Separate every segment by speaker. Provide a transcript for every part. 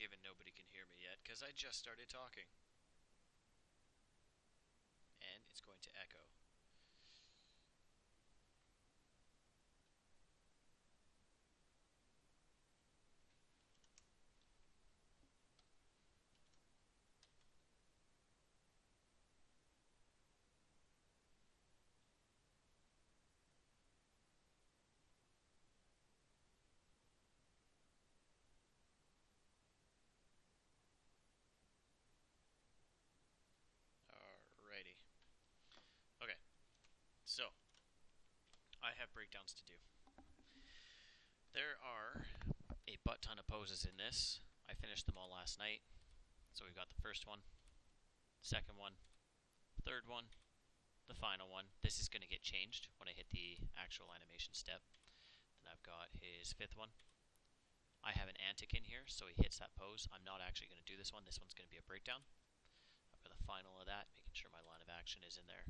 Speaker 1: given nobody can hear me yet, because I just started talking. And it's going to echo. Alrighty. Okay, so I have breakdowns to do. There are a butt ton of poses in this. I finished them all last night. So we've got the first one, second one, third one, the final one. This is going to get changed when I hit the actual animation step. Then I've got his fifth one. I have an antic in here, so he hits that pose. I'm not actually going to do this one. This one's going to be a breakdown. I've got the final of that, making sure my line of action is in there.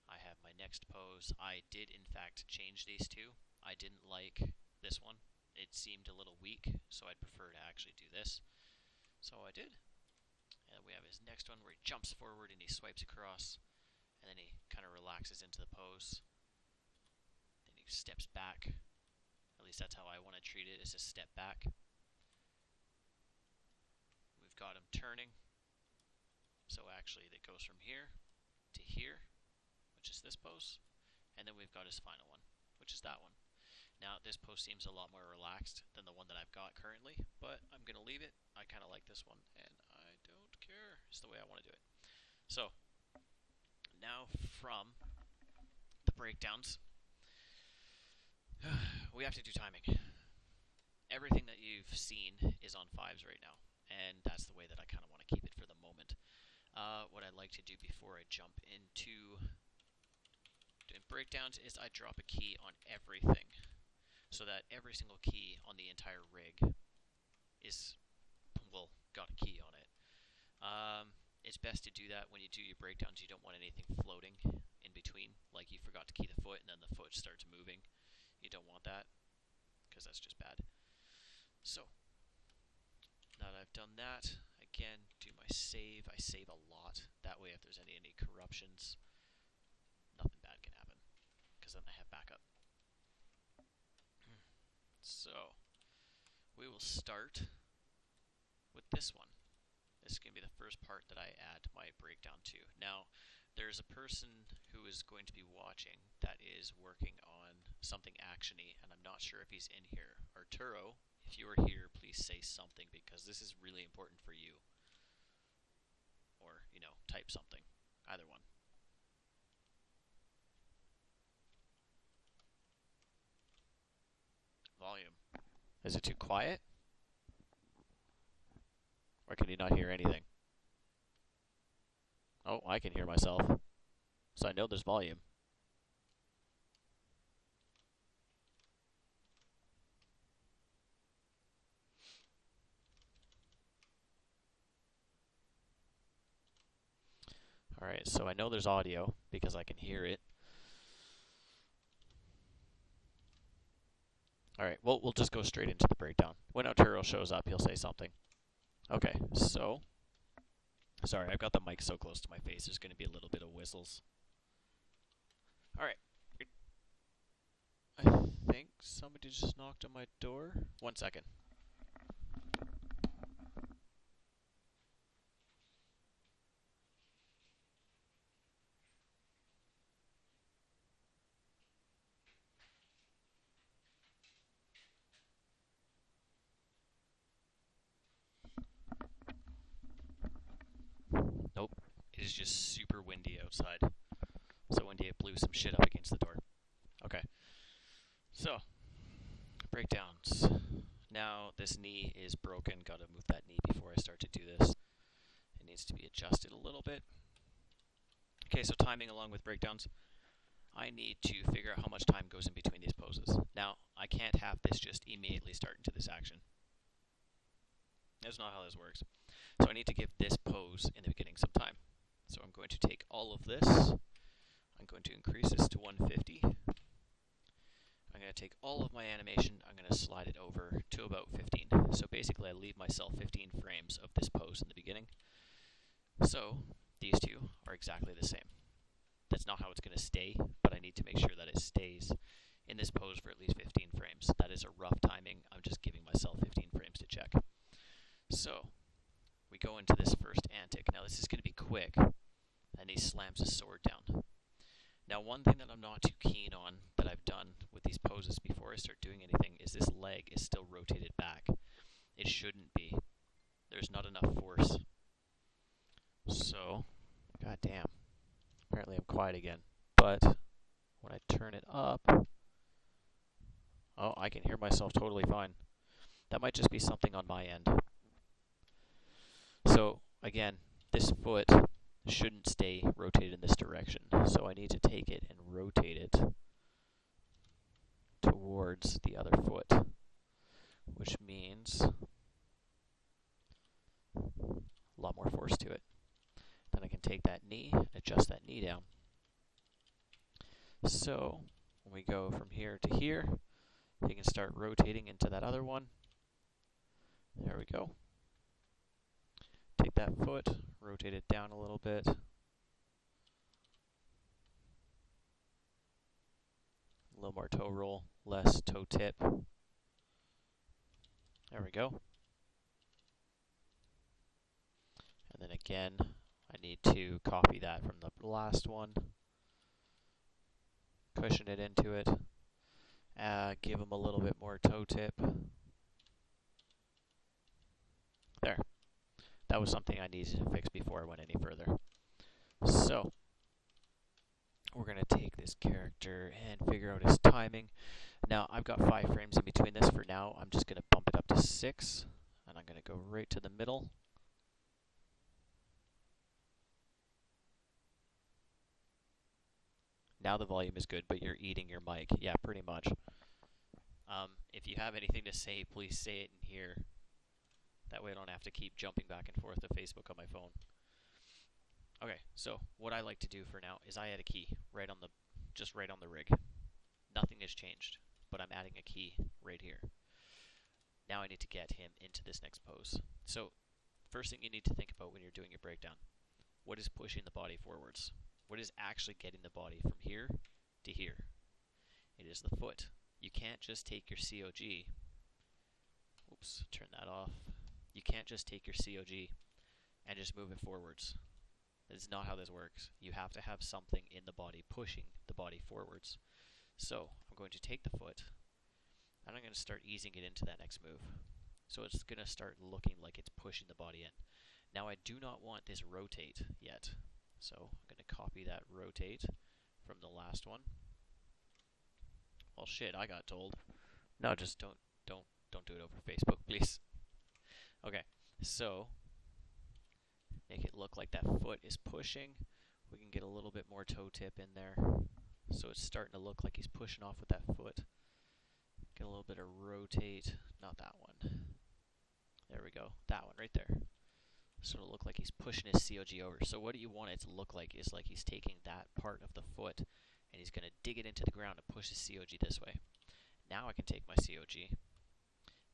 Speaker 1: I have my next pose. I did, in fact, change these two. I didn't like this one. It seemed a little weak, so I'd prefer to actually do this. So I did. And we have his next one where he jumps forward and he swipes across, and then he kind of relaxes into the pose. Then he steps back. At least that's how I want to treat it, is a step back. We've got him turning. So actually that goes from here to here, which is this pose. And then we've got his final one, which is that one. Now this pose seems a lot more relaxed than the one that I've got currently, but I'm going to leave it. I kind of like this one, and I don't care. It's the way I want to do it. So, now from the breakdowns, we have to do timing. Everything that you've seen is on 5s right now, and that's the way that I kind of want to keep it for the moment. What I'd like to do before I jump into doing breakdowns is I drop a key on everything, so that every single key on the entire rig is, well, got a key on it. It's best to do that when you do your breakdowns. You don't want anything floating in between, like you forgot to key the foot and then the foot starts moving. You don't want that, because that's just bad. So, now that I've done that, again, do my save. I save a lot. That way if there's any corruptions, nothing bad can happen, because then I have backup. So, we will start with this one. This is going to be the first part that I add my breakdown to. Now, there's a person who is going to be watching that is working on something actiony, and I'm not sure if he's in here. Arturo, if you are here, please say something, because this is really important for you. Or, type something. Either one. Volume. Is it too quiet? Or can you not hear anything? Oh, I can hear myself. So I know there's volume. Alright, so I know there's audio because I can hear it. Alright, well, we'll just go straight into the breakdown. When Arturo shows up, he'll say something. Okay, so... Sorry, I've got the mic so close to my face, there's going to be a little bit of whistles. Alright. I think somebody just knocked on my door. 1 second. Nope. It is just super windy outside. So windy it blew some shit up against the door. Okay. So, breakdowns. Now this knee is broken. Gotta move that knee before I start to do this. It needs to be adjusted a little bit. Okay, so timing along with breakdowns. I need to figure out how much time goes in between these poses. Now, I can't have this just immediately start into this action. That's not how this works. So I need to give this pose in the beginning some time. So I'm going to take all of this. I'm going to increase this to 150. I'm going to take all of my animation, I'm going to slide it over to about 15. So basically I leave myself 15 frames of this pose in the beginning. So these two are exactly the same. That's not how it's going to stay, but I need to make sure that it stays in this pose for at least 15 frames. That is a rough timing. I'm just giving myself 15 frames to check. So we go into this first antic. Now this is going to be quick, and he slams his sword down. Now one thing that I'm not too keen on that I've done with these poses before I start doing anything is this leg is still rotated back. It shouldn't be. There's not enough force. So, god damn. Apparently I'm quiet again. But when I turn it up, oh, I can hear myself totally fine. That might just be something on my end. So, again, this foot shouldn't stay rotated in this direction. So I need to take it and rotate it towards the other foot, which means a lot more force to it. Then I can take that knee, adjust that knee down. So when we go from here to here, you can start rotating into that other one. There we go. Take that foot, rotate it down a little bit. A little more toe roll, less toe tip. There we go. And then again, I need to copy that from the last one. Cushion it into it. Give them a little bit more toe tip. There. That was something I needed to fix before I went any further. So, we're going to take this character and figure out his timing. Now, I've got 5 frames in between this for now. I'm just going to bump it up to 6. And I'm going to go right to the middle. Now the volume is good, but you're eating your mic. Yeah, pretty much. If you have anything to say, please say it in here. That way I don't have to keep jumping back and forth to Facebook on my phone. Okay, so what I like to do for now is I add a key just right on the rig. Nothing has changed, but I'm adding a key right here. Now I need to get him into this next pose. So first thing you need to think about when you're doing your breakdown, what is pushing the body forwards? What is actually getting the body from here to here? It is the foot. You can't just take your COG. Oops, turn that off. You can't just take your COG and just move it forwards. That is not how this works. You have to have something in the body pushing the body forwards. So I'm going to take the foot and I'm going to start easing it into that next move. So it's going to start looking like it's pushing the body in. Now I do not want this rotate yet. So I'm going to copy that rotate from the last one. Well, shit, I got told. No, just don't do it over Facebook, please. Okay, so make it look like that foot is pushing. We can get a little bit more toe tip in there. So it's starting to look like he's pushing off with that foot. Get a little bit of rotate. Not that one. There we go. That one right there. So it'll look like he's pushing his COG over. So what you want it to look like is like he's taking that part of the foot and he's going to dig it into the ground and push his COG this way. Now I can take my COG,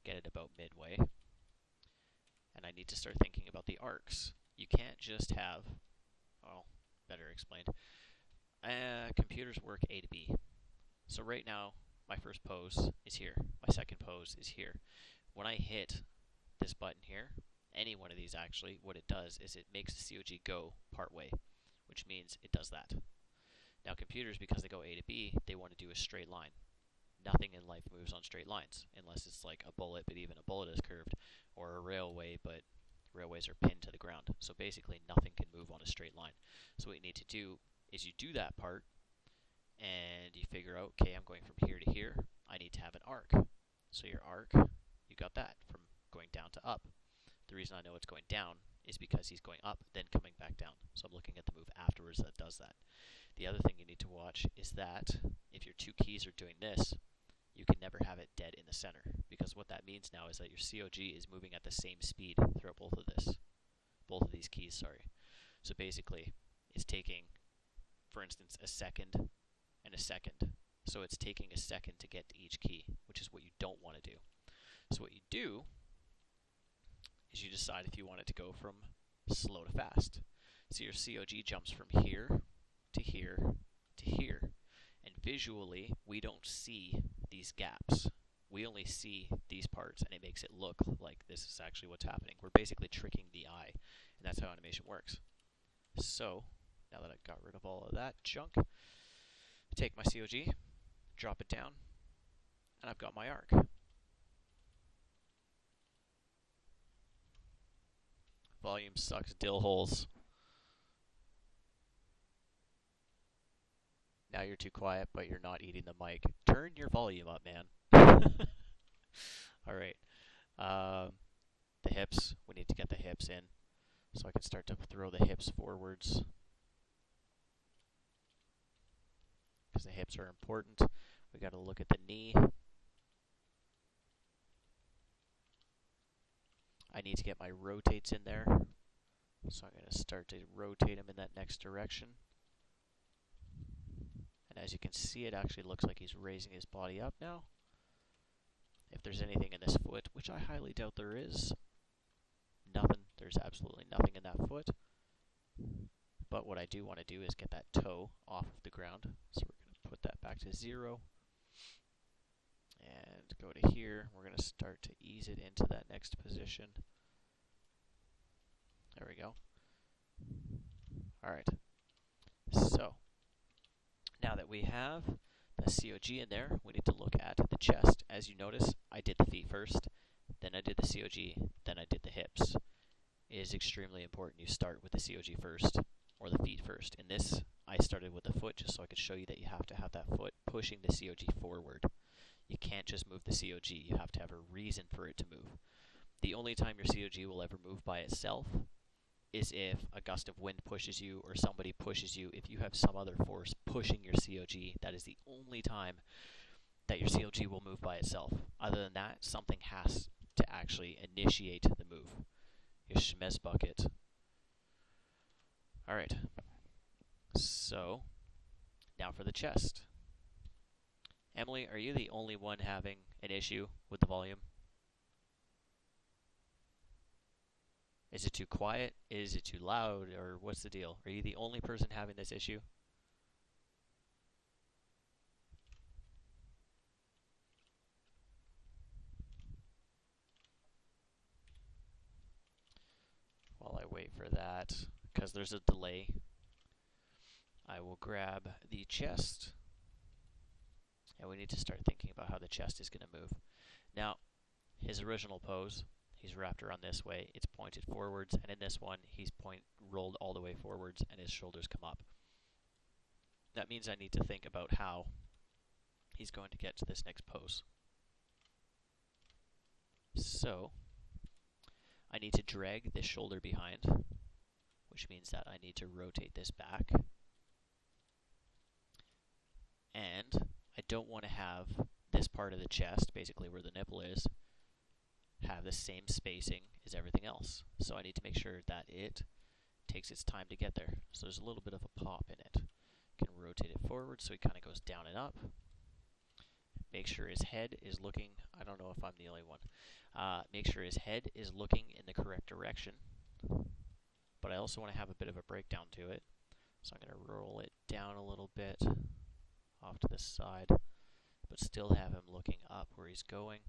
Speaker 1: get it about midway, and I need to start thinking about the arcs. You can't just have, well, better explained, computers work A to B. So right now, my first pose is here. My second pose is here. When I hit this button here, any one of these actually, what it does is it makes the COG go part way, which means it does that. Now computers, because they go A to B, they want to do a straight line. Nothing in life moves on straight lines, unless it's like a bullet, but even a bullet is curved, or a railway, but railways are pinned to the ground. So basically nothing can move on a straight line. So what you need to do is you do that part, and you figure out, okay, I'm going from here to here, I need to have an arc. So your arc, you got that, from going down to up. The reason I know it's going down is because he's going up, then coming back down. So I'm looking at the move afterwards that does that. The other thing you need to watch is that if your two keys are doing this, you can never have it dead in the center, because what that means now is that your COG is moving at the same speed throughout both of these keys, sorry. So basically, it's taking, for instance, a second and a second. So it's taking a second to get to each key, which is what you don't want to do. So what you do is you decide if you want it to go from slow to fast. So your COG jumps from here to here to here. And visually, we don't see these gaps. We only see these parts, and it makes it look like this is actually what's happening. We're basically tricking the eye, and that's how animation works. So, now that I've got rid of all of that junk, I take my COG, drop it down, and I've got my arc. Volume sucks dill holes. Now you're too quiet, but you're not eating the mic. Turn your volume up, man. Alright. The hips. We need to get the hips in. So I can start to throw the hips forwards. Because the hips are important. We got to look at the knee. I need to get my rotates in there. So I'm going to start to rotate him in that next direction. And as you can see, it actually looks like he's raising his body up now. If there's anything in this foot, which I highly doubt there is, nothing. There's absolutely nothing in that foot. But what I do want to do is get that toe off of the ground. So we're going to put that back to 0. And go to here. We're going to start to ease it into that next position. There we go. Alright. So, now that we have the COG in there, we need to look at the chest. As you notice, I did the feet first, then I did the COG, then I did the hips. It is extremely important you start with the COG first, or the feet first. In this, I started with the foot just so I could show you that you have to have that foot pushing the COG forward. You can't just move the COG, you have to have a reason for it to move. The only time your COG will ever move by itself is if a gust of wind pushes you or somebody pushes you. If you have some other force pushing your COG, that is the only time that your COG will move by itself. Other than that, something has to actually initiate the move. Your schmez bucket. Alright. So, now for the chest. Emily, are you the only one having an issue with the volume? Is it too quiet? Is it too loud? Or what's the deal? Are you the only person having this issue? While I wait for that, because there's a delay, I will grab the chest. And we need to start thinking about how the chest is going to move. Now, his original pose, he's wrapped around this way, it's pointed forwards, and in this one, he's rolled all the way forwards, and his shoulders come up. That means I need to think about how he's going to get to this next pose. So, I need to drag this shoulder behind, which means that I need to rotate this back. And I don't want to have this part of the chest, basically where the nipple is, have the same spacing as everything else. So I need to make sure that it takes its time to get there. So there's a little bit of a pop in it. Can rotate it forward so it kind of goes down and up. Make sure his head is looking, I don't know if I'm the only one, make sure his head is looking in the correct direction. But I also want to have a bit of a breakdown to it. So I'm going to roll it down a little bit off to the side, but still have him looking up where he's going.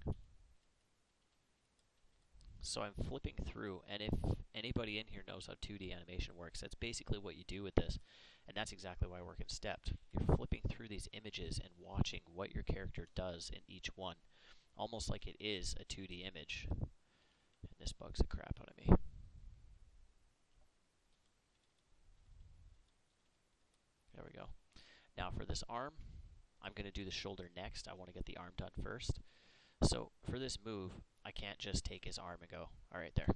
Speaker 1: So I'm flipping through, and if anybody in here knows how 2D animation works, that's basically what you do with this, and that's exactly why I work in Stepped. You're flipping through these images and watching what your character does in each one, almost like it is a 2D image. And this bugs the crap out of me. There we go. Now for this arm, I'm going to do the shoulder next. I want to get the arm done first. So for this move, I can't just take his arm and go, alright, there.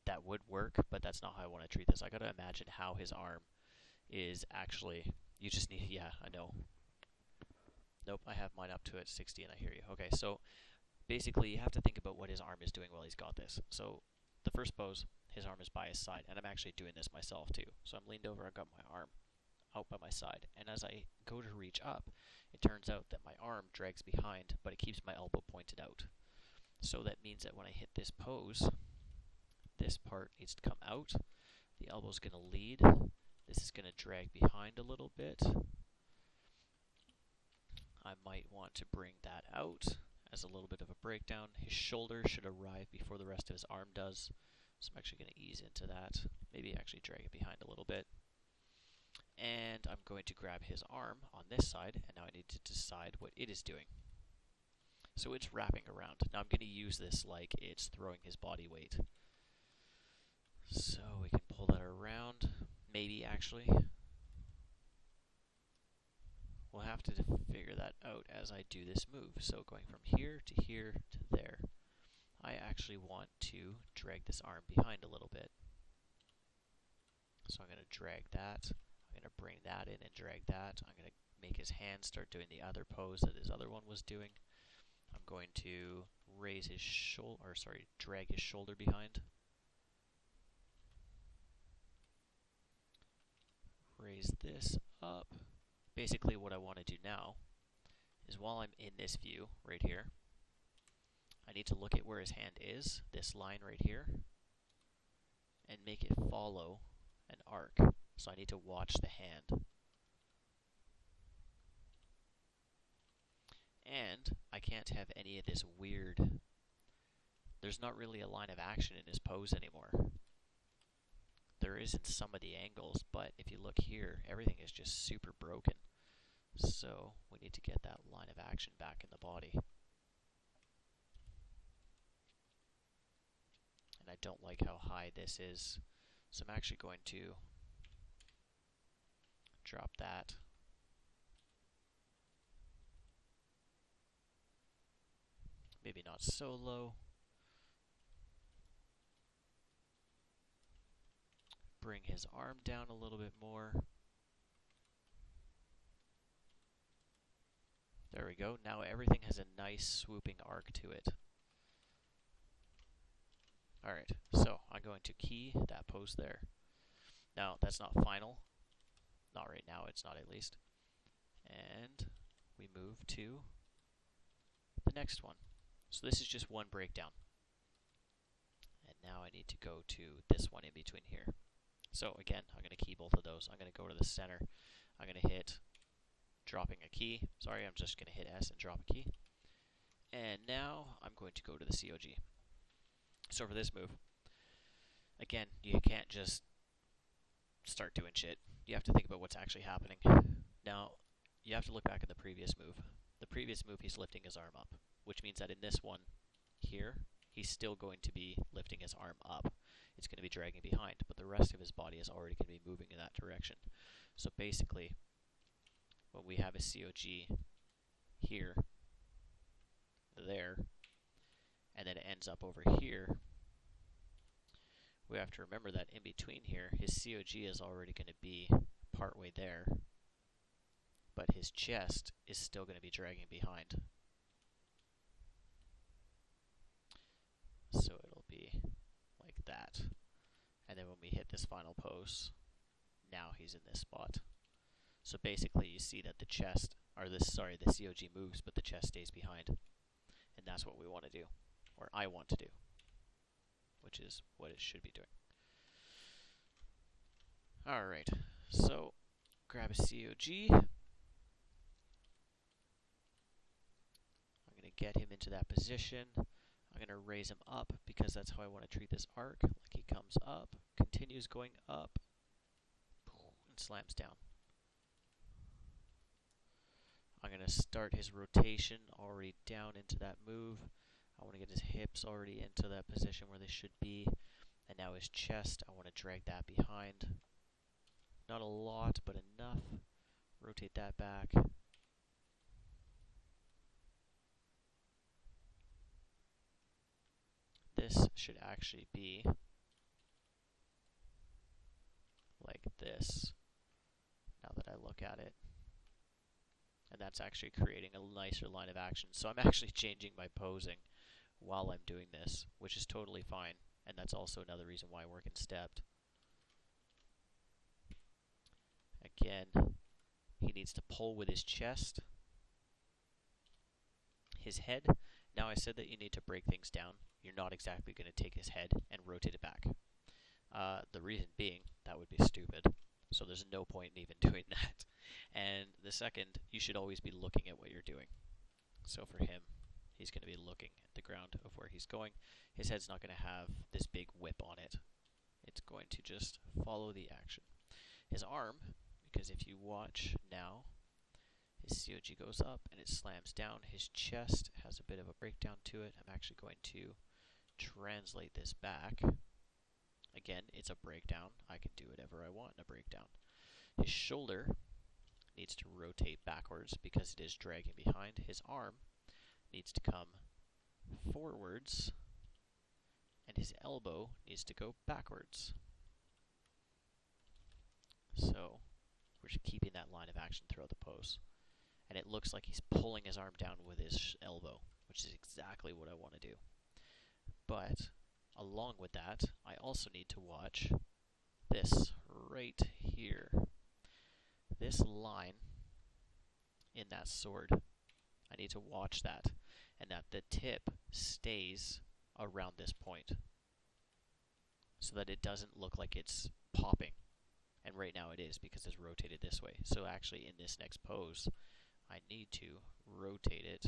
Speaker 1: That would work, but that's not how I want to treat this. I got to imagine how his arm is actually, you just need, yeah, I know. Nope, I have mine up to at 60 and I hear you. Okay, so basically you have to think about what his arm is doing while he's got this. So the first pose, his arm is by his side, and I'm actually doing this myself too. So I'm leaned over, I've got my arm out by my side. And as I go to reach up, it turns out that my arm drags behind, but it keeps my elbow pointed out. So that means that when I hit this pose, this part needs to come out. The elbow's going to lead. This is going to drag behind a little bit. I might want to bring that out as a little bit of a breakdown. His shoulder should arrive before the rest of his arm does. So I'm actually going to ease into that. Maybe actually drag it behind a little bit. And I'm going to grab his arm on this side, and now I need to decide what it is doing. So it's wrapping around. Now I'm going to use this like it's throwing his body weight. So we can pull that around, maybe actually. We'll have to figure that out as I do this move. So going from here to there, I actually want to drag this arm behind a little bit. So I'm going to drag that. I'm going to bring that in and drag that. I'm going to make his hand start doing the other pose that his other one was doing. I'm going to raise his shoulder, or sorry, drag his shoulder behind. Raise this up. Basically what I want to do now is while I'm in this view right here, I need to look at where his hand is, this line right here, and make it follow an arc. So I need to watch the hand. And I can't have any of this weird, there's not really a line of action in his pose anymore. There is in some of the angles, but if you look here, everything is just super broken. So we need to get that line of action back in the body. And I don't like how high this is, so I'm actually going to drop that. Maybe not so low. Bring his arm down a little bit more. There we go. Now everything has a nice swooping arc to it. Alright, so I'm going to key that pose there. Now, that's not final. Not right now, it's not at least. And we move to the next one. So this is just one breakdown. And now I need to go to this one in between here. So again, I'm going to key both of those. I'm going to go to the center. I'm going to hit dropping a key. Sorry, I'm just going to hit S and drop a key. And now I'm going to go to the COG. So for this move, again, you can't just start doing shit. You have to think about what's actually happening. Now, you have to look back at the previous move. The previous move, he's lifting his arm up, which means that in this one here, he's still going to be lifting his arm up. It's going to be dragging behind, but the rest of his body is already going to be moving in that direction. So basically, when we have a COG here, there, and then it ends up over here, we have to remember that in between here, his COG is already going to be partway there, but his chest is still going to be dragging behind. So it'll be like that. And then when we hit this final pose, now he's in this spot. So basically you see that the chest, or the COG moves, but the chest stays behind. And that's what we want to do, or I want to do, which is what it should be doing. Alright, so grab a COG. I'm going to get him into that position. I'm going to raise him up because that's how I want to treat this arc. Like he comes up, continues going up, and slams down. I'm going to start his rotation already down into that move. I want to get his hips already into that position where they should be. And now his chest, I want to drag that behind. Not a lot, but enough. Rotate that back. This should actually be like this, now that I look at it. And that's actually creating a nicer line of action. So I'm actually changing my posing while I'm doing this, which is totally fine. And that's also another reason why I work in stepped. Again, he needs to pull with his chest, his head. Now I said that you need to break things down. You're not exactly going to take his head and rotate it back. The reason being, that would be stupid. So there's no point in even doing that. And the second, you should always be looking at what you're doing. So for him, he's going to be looking at the ground of where he's going. His head's not going to have this big whip on it. It's going to just follow the action. His arm, because if you watch now, his COG goes up and it slams down. His chest has a bit of a breakdown to it. I'm actually going to translate this back. Again, it's a breakdown. I can do whatever I want in a breakdown. His shoulder needs to rotate backwards because it is dragging behind. His arm needs to come forwards, and his elbow needs to go backwards. So we're just keeping that line of action throughout the pose. And it looks like he's pulling his arm down with his elbow, which is exactly what I want to do. But along with that, I also need to watch this right here. This line in that sword. I need to watch that, and that the tip stays around this point so that it doesn't look like it's popping. And right now it is because it's rotated this way. So actually in this next pose, I need to rotate it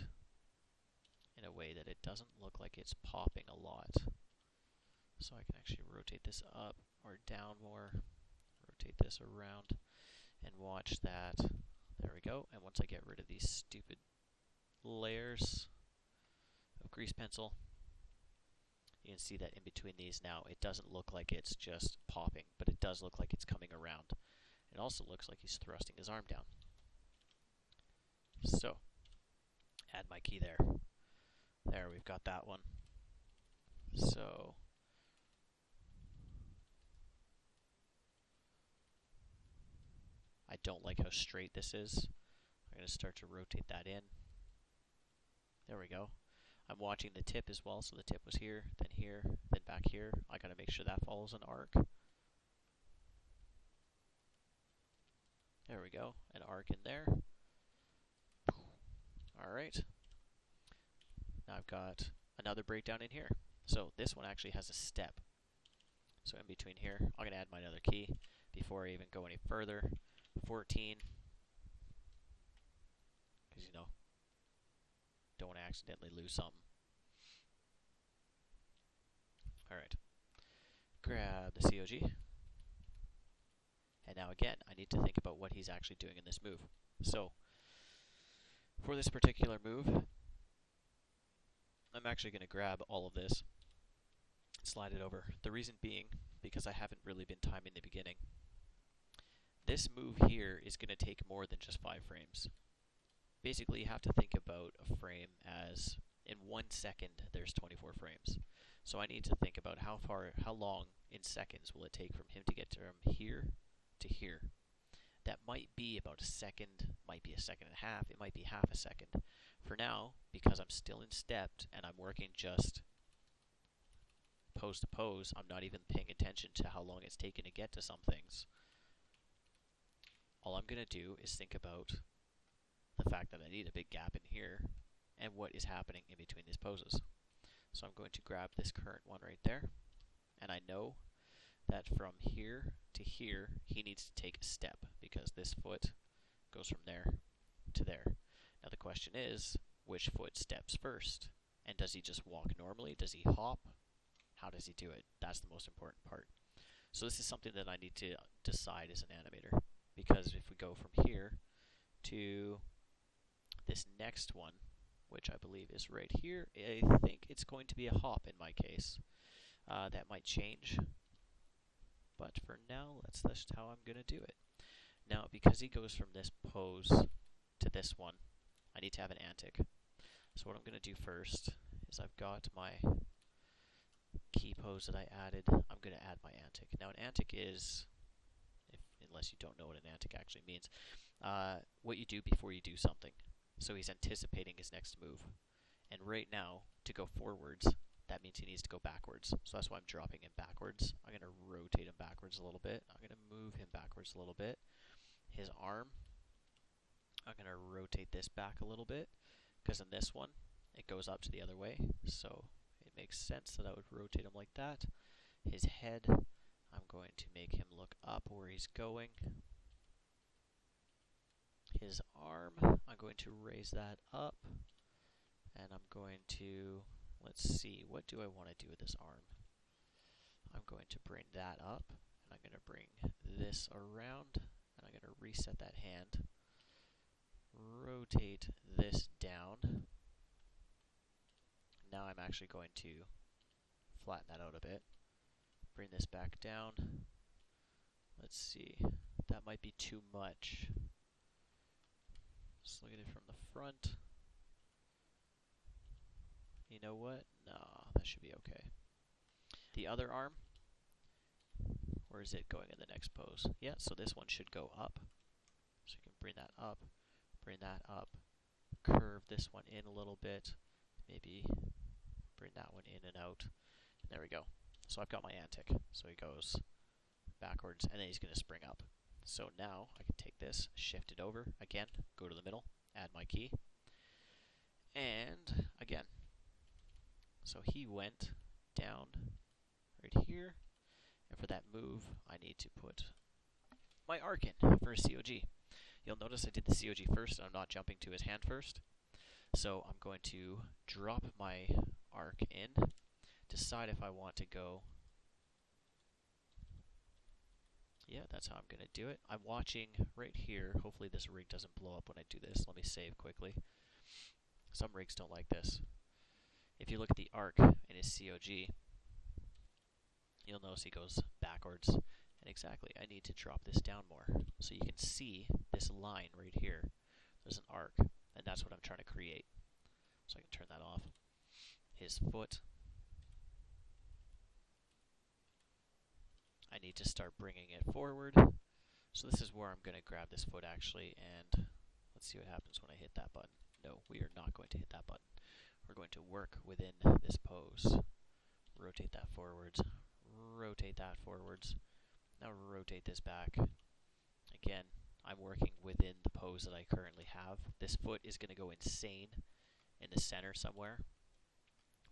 Speaker 1: in a way that it doesn't look like it's popping a lot. So I can actually rotate this up or down more, rotate this around, and watch that. There we go. And once I get rid of these stupid layers of grease pencil, you can see that in between these now, it doesn't look like it's just popping, but it does look like it's coming around. It also looks like he's thrusting his arm down. So, add my key there. There, we've got that one. So, I don't like how straight this is. I'm going to start to rotate that in. There we go. I'm watching the tip as well, so the tip was here, then back here. I got to make sure that follows an arc. There we go, an arc in there. Alright. Now I've got another breakdown in here. So this one actually has a step. So in between here, I'm going to add my other key before I even go any further. 14. Because, you know, don't want to accidentally lose something. Alright. Grab the COG. And now again, I need to think about what he's actually doing in this move. So, for this particular move, I'm actually going to grab all of this, slide it over. The reason being, because I haven't really been timing the beginning. This move here is going to take more than just 5 frames. Basically, you have to think about a frame as, in 1 second, there's 24 frames. So I need to think about how long in seconds will it take from him to get from here to here. That might be about a second, might be a second and a half, it might be half a second. For now, because I'm still in stepped and I'm working just pose to pose, I'm not even paying attention to how long it's taken to get to some things. All I'm going to do is think about the fact that I need a big gap in here and what is happening in between these poses. So I'm going to grab this current one right there, and I know that from here to here he needs to take a step because this foot goes from there to there. Now the question is, which foot steps first? And does he just walk normally? Does he hop? How does he do it? That's the most important part. So this is something that I need to decide as an animator, because if we go from here to this next one, which I believe is right here, I think it's going to be a hop in my case. That might change, but for now, that's just how I'm going to do it. Now, because he goes from this pose to this one, I need to have an antic. So what I'm going to do first is I've got my key pose that I added. I'm going to add my antic. Now, an antic is, unless you don't know what an antic actually means, what you do before you do something. So he's anticipating his next move. And right now, to go forwards, that means he needs to go backwards. So that's why I'm dropping him backwards. I'm going to rotate him backwards a little bit. I'm going to move him backwards a little bit. his arm, I'm going to rotate this back a little bit, because in this one, it goes up to the other way, so it makes sense that I would rotate him like that. His head, I'm going to make him look up where he's going. His arm, I'm going to raise that up, and I'm going to, let's see, what do I want to do with this arm? I'm going to bring that up, and I'm going to bring this around, and I'm going to reset that hand, rotate this down. Now I'm actually going to flatten that out a bit, bring this back down. Let's see, that might be too much. Let's look at it from the front. You know what? No, that should be okay. The other arm, where is it going in the next pose? Yeah, so this one should go up. So you can bring that up, curve this one in a little bit, maybe bring that one in and out. And there we go. So I've got my antic. So he goes backwards, and then he's going to spring up. So now I can take this, shift it over, again, go to the middle, add my key, and again. So he went down right here, and for that move, I need to put my arc in for a COG. You'll notice I did the COG first, and I'm not jumping to his hand first. So I'm going to drop my arc in, decide if I want to go. Yeah, that's how I'm going to do it. I'm watching right here. Hopefully this rig doesn't blow up when I do this. Let me save quickly. Some rigs don't like this. If you look at the arc in his COG, you'll notice he goes backwards. And exactly, I need to drop this down more. So you can see this line right here. There's an arc, and that's what I'm trying to create. So I can turn that off. His foot. I need to start bringing it forward. So this is where I'm going to grab this foot actually, and let's see what happens when I hit that button. No, we are not going to hit that button. We're going to work within this pose. Rotate that forwards. Rotate that forwards. Now rotate this back. Again, I'm working within the pose that I currently have. This foot is going to go insane in the center somewhere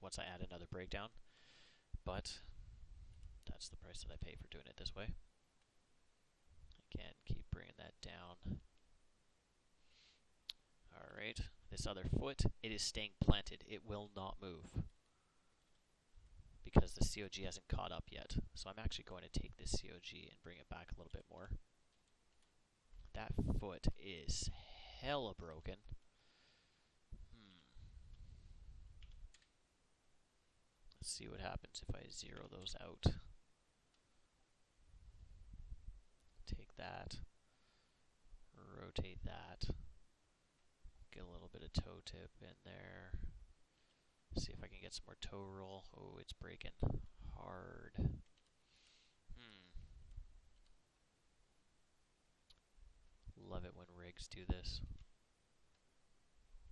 Speaker 1: once I add another breakdown, but that's the price that I pay for doing it this way. Again, keep bringing that down. Alright, this other foot, it is staying planted. It will not move because the COG hasn't caught up yet. So I'm actually going to take this COG and bring it back a little bit more. That foot is hella broken. Let's see what happens if I zero those out. Take that, rotate that, get a little bit of toe tip in there. See if I can get some more toe roll. Oh, it's breaking hard. Love it when rigs do this.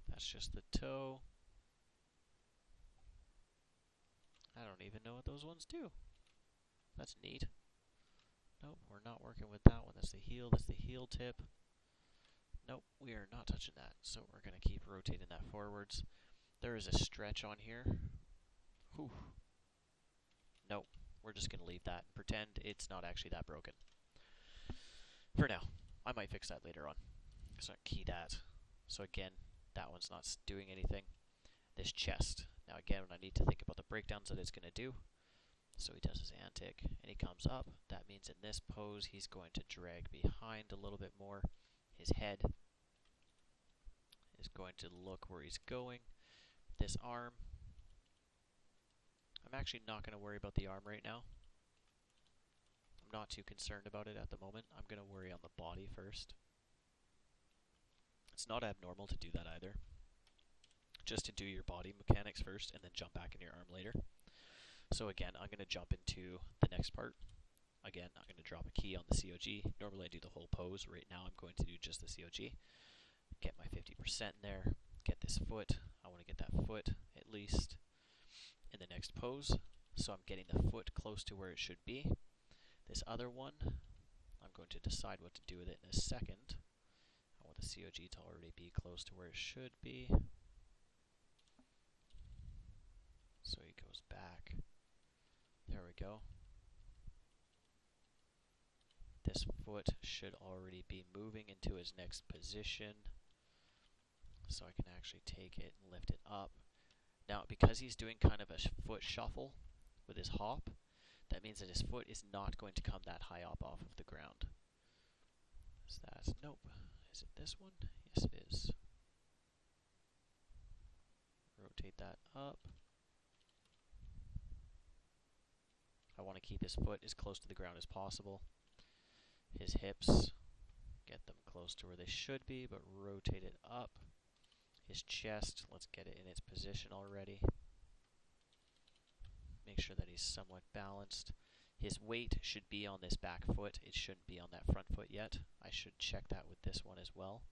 Speaker 1: That's just the toe. I don't even know what those ones do. That's neat. Nope, we're not working with that one. That's the heel tip. Nope, we are not touching that. So we're going to keep rotating that forwards. There is a stretch on here. Whew. Nope, we're just going to leave that and pretend it's not actually that broken. For now. I might fix that later on. So key that. So again, that one's not doing anything. This chest. Now again, when I need to think about the breakdowns that it's going to do. So he does his antic, and he comes up. That means in this pose, he's going to drag behind a little bit more. His head is going to look where he's going. This arm. I'm actually not going to worry about the arm right now. I'm not too concerned about it at the moment. I'm going to worry on the body first. It's not abnormal to do that either. Just to do your body mechanics first and then jump back in your arm later. So again, I'm going to jump into the next part. Again, I'm going to drop a key on the COG. Normally I do the whole pose. Right now I'm going to do just the COG. Get my 50% in there. Get this foot. I want to get that foot at least in the next pose. So I'm getting the foot close to where it should be. This other one, I'm going to decide what to do with it in a second. I want the COG to already be close to where it should be. So he goes back. There we go. This foot should already be moving into his next position. So I can actually take it and lift it up. Now, because he's doing kind of a foot shuffle with his hop, that means that his foot is not going to come that high up off of the ground. Is that? Nope. Is it this one? Yes, it is. Rotate that up. I want to keep his foot as close to the ground as possible. His hips, get them close to where they should be, but rotate it up. His chest, let's get it in its position already. Make sure that he's somewhat balanced. His weight should be on this back foot. It shouldn't be on that front foot yet. I should check that with this one as well,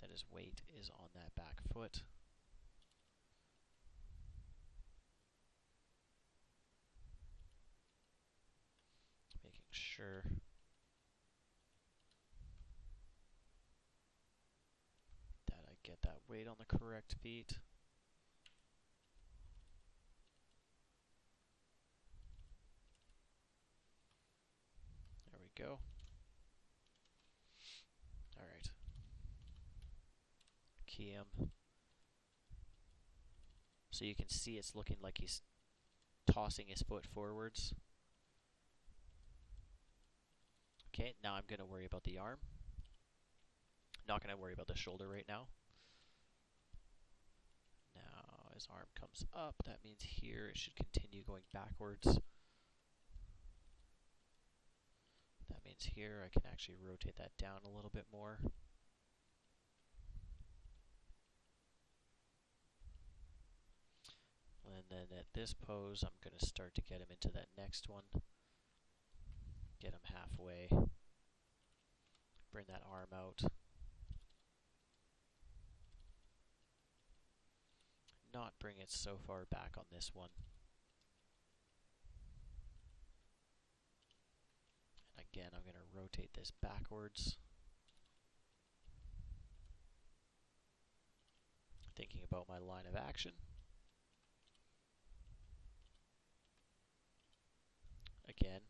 Speaker 1: that his weight is on that back foot. Making sure that I get that weight on the correct feet. There we go. Alright. Key him. So you can see it's looking like he's tossing his foot forwards. Okay, now I'm going to worry about the arm. Not going to worry about the shoulder right now. Now his arm comes up. That means here it should continue going backwards. That means here I can actually rotate that down a little bit more. And then at this pose, I'm going to start to get him into that next one. Get him halfway. Bring that arm out. Not bring it so far back on this one. And again, I'm going to rotate this backwards. Thinking about my line of action. Again,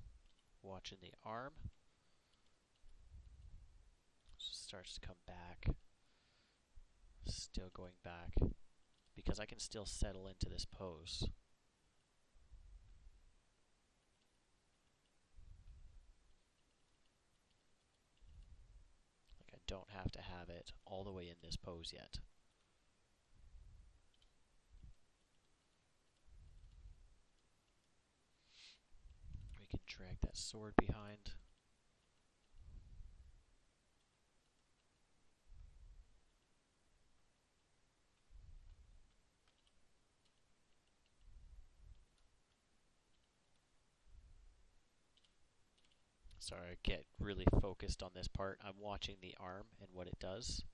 Speaker 1: watching the arm. Starts to come back. Still going back. Because I can still settle into this pose. Like I don't have to have it all the way in this pose yet. We can drag that sword behind. Sorry, I get really focused on this part. I'm watching the arm and what it does.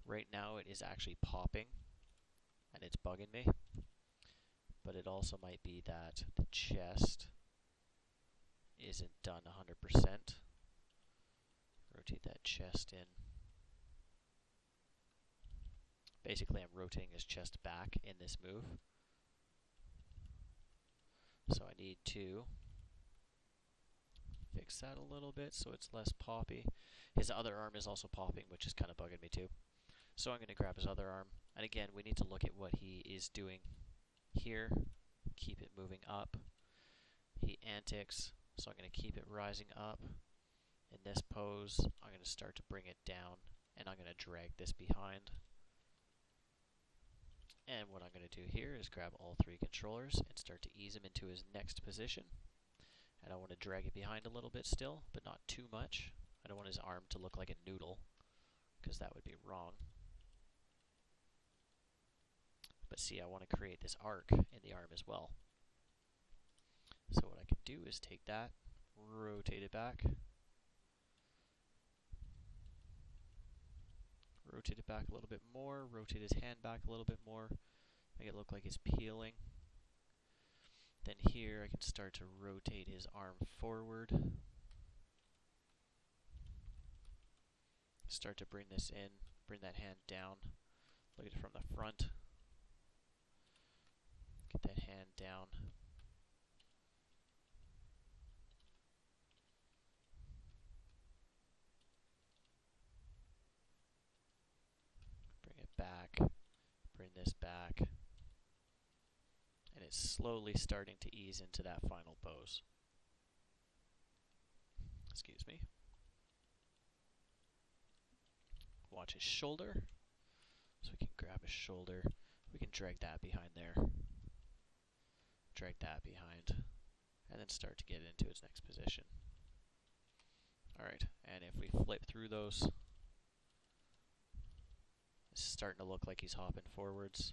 Speaker 1: Right now it is actually popping and it's bugging me. But it also might be that the chest isn't done 100%. Rotate that chest in. Basically I'm rotating his chest back in this move. So I need to fix that a little bit so it's less poppy. His other arm is also popping, which is kind of bugging me too. So I'm going to grab his other arm. And again, we need to look at what he is doing here. Keep it moving up. He antics, so I'm going to keep it rising up. In this pose, I'm going to start to bring it down, and I'm going to drag this behind. And what I'm going to do here is grab all three controllers and start to ease him into his next position. And I want to drag it behind a little bit still, but not too much. I don't want his arm to look like a noodle, because that would be wrong. But see, I want to create this arc in the arm as well. So what I can do is take that, rotate it back, rotate it back a little bit more, rotate his hand back a little bit more, make it look like it's peeling. Then here I can start to rotate his arm forward. Start to bring this in, bring that hand down. Look at it from the front. Get that hand down. Bring it back. Bring this back. And it's slowly starting to ease into that final pose. Excuse me. Watch his shoulder. So we can grab his shoulder. We can drag that behind there. Drag that behind. And then start to get into its next position. Alright, and if we flip through those, it's starting to look like he's hopping forwards.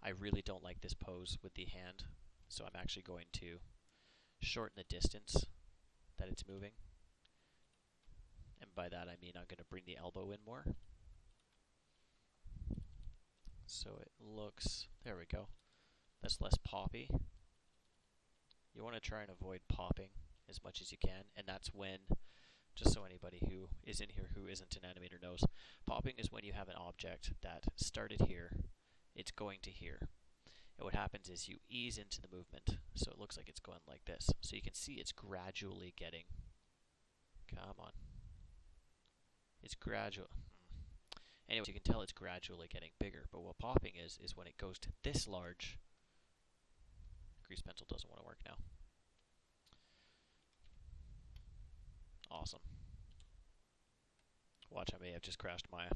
Speaker 1: I really don't like this pose with the hand, so I'm actually going to shorten the distance that it's moving. And by that I mean I'm going to bring the elbow in more. So it looks, there we go. That's less poppy. You want to try and avoid popping as much as you can, and that's when, just so anybody who is in here who isn't an animator knows, popping is when you have an object that started here, it's going to here. And what happens is you ease into the movement, so it looks like it's going like this. So you can see it's gradually getting, come on, it's gradual. Anyways, you can tell it's gradually getting bigger, but what popping is when it goes to this large. Grease pencil doesn't want to work now. Awesome. Watch, I may have just crashed Maya.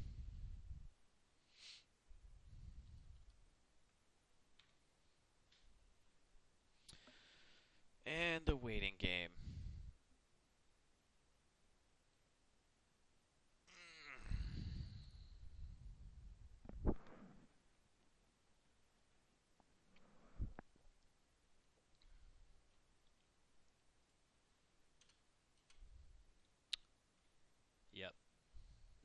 Speaker 1: And the waiting game. Yep.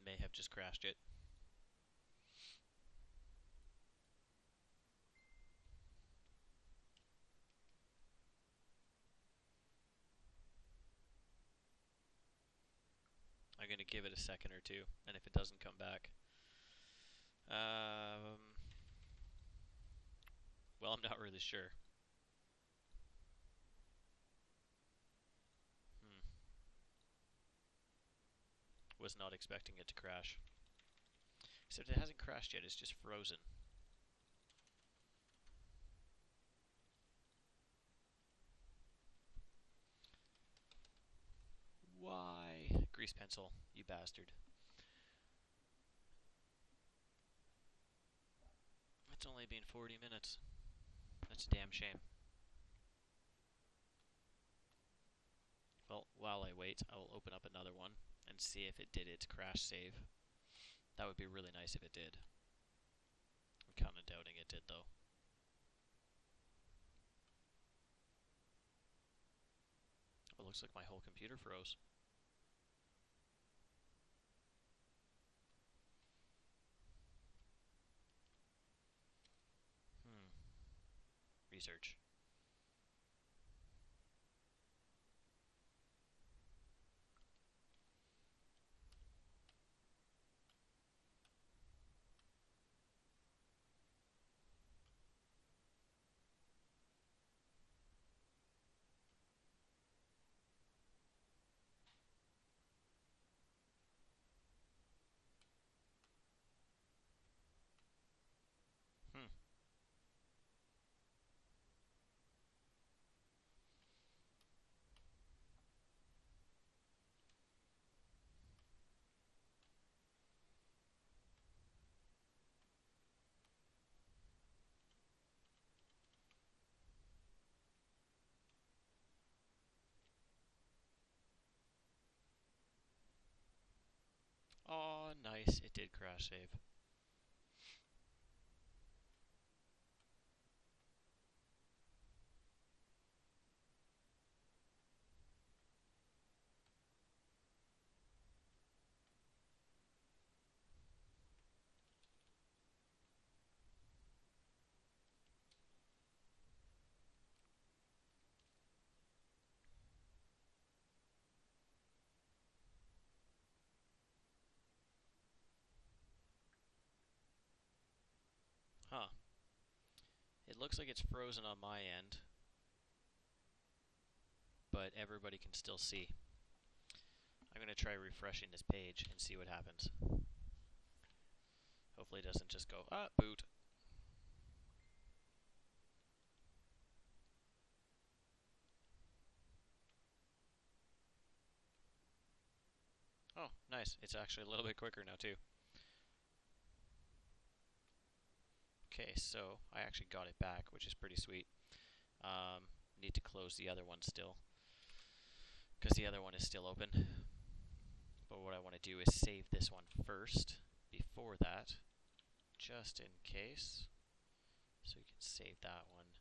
Speaker 1: May have just crashed it. I'm going to give it a second or two, and if it doesn't come back, well, I'm not really sure. Was not expecting it to crash. Except it hasn't crashed yet, it's just frozen. Why? Grease pencil, you bastard. It's only been 40 minutes. That's a damn shame. Well, while I wait, I will open up another one and see if it did its crash save. That would be really nice if it did. I'm kind of doubting it did, though. It looks like my whole computer froze. Research. Oh, nice. It did crash save. Huh. It looks like it's frozen on my end, but everybody can still see. I'm going to try refreshing this page and see what happens. Hopefully it doesn't just go, boot. Oh, nice. It's actually a little bit quicker now, too. Okay, so I actually got it back, which is pretty sweet. Need to close the other one still, because the other one is still open. But what I want to do is save this one first, before that, just in case. So we can save that one,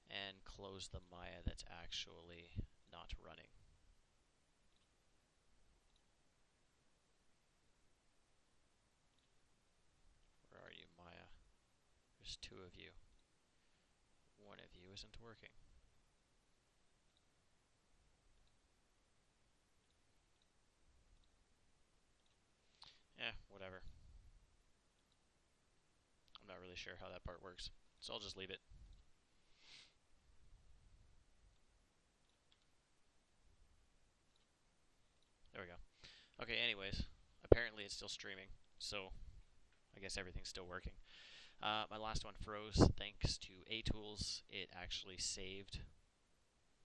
Speaker 1: and close the Maya that's actually not running. Where are you, Maya? There's two of you. One of you isn't working. Whatever. I'm not really sure how that part works, so I'll just leave it. There we go. Okay, anyways, apparently it's still streaming, so I guess everything's still working. My last one froze thanks to A-Tools. It actually saved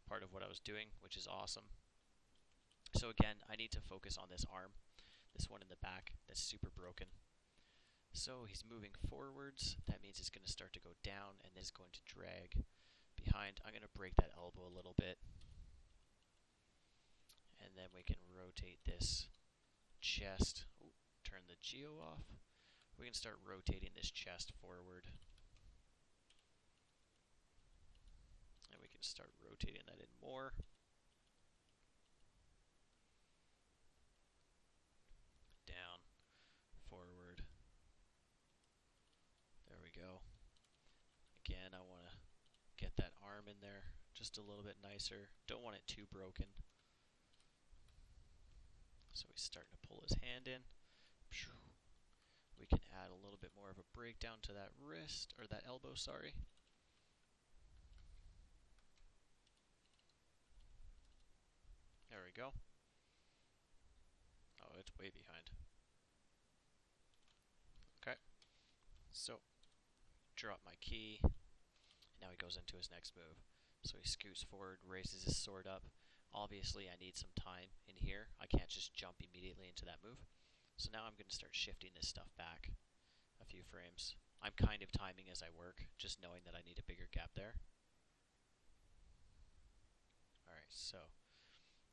Speaker 1: part of what I was doing, which is awesome. So again, I need to focus on this arm, this one in the back that's super broken. So he's moving forwards. That means it's going to start to go down, and this is going to drag behind. I'm going to break that elbow a little bit, and then we can rotate this chest. Ooh, turn the geo off. We can start rotating this chest forward, and we can start rotating that in more. Down, forward. There we go. Again, I want to get that arm in there just a little bit nicer. Don't want it too broken. So he's starting to pull his hand in. We can add a little bit more of a breakdown to that wrist, or that elbow, sorry. There we go. Oh, it's way behind. Okay. So, drop my key. Now he goes into his next move. So he scoots forward, raises his sword up. Obviously, I need some time in here. I can't just jump immediately into that move. So now I'm going to start shifting this stuff back a few frames. I'm kind of timing as I work, just knowing that I need a bigger gap there. Alright, so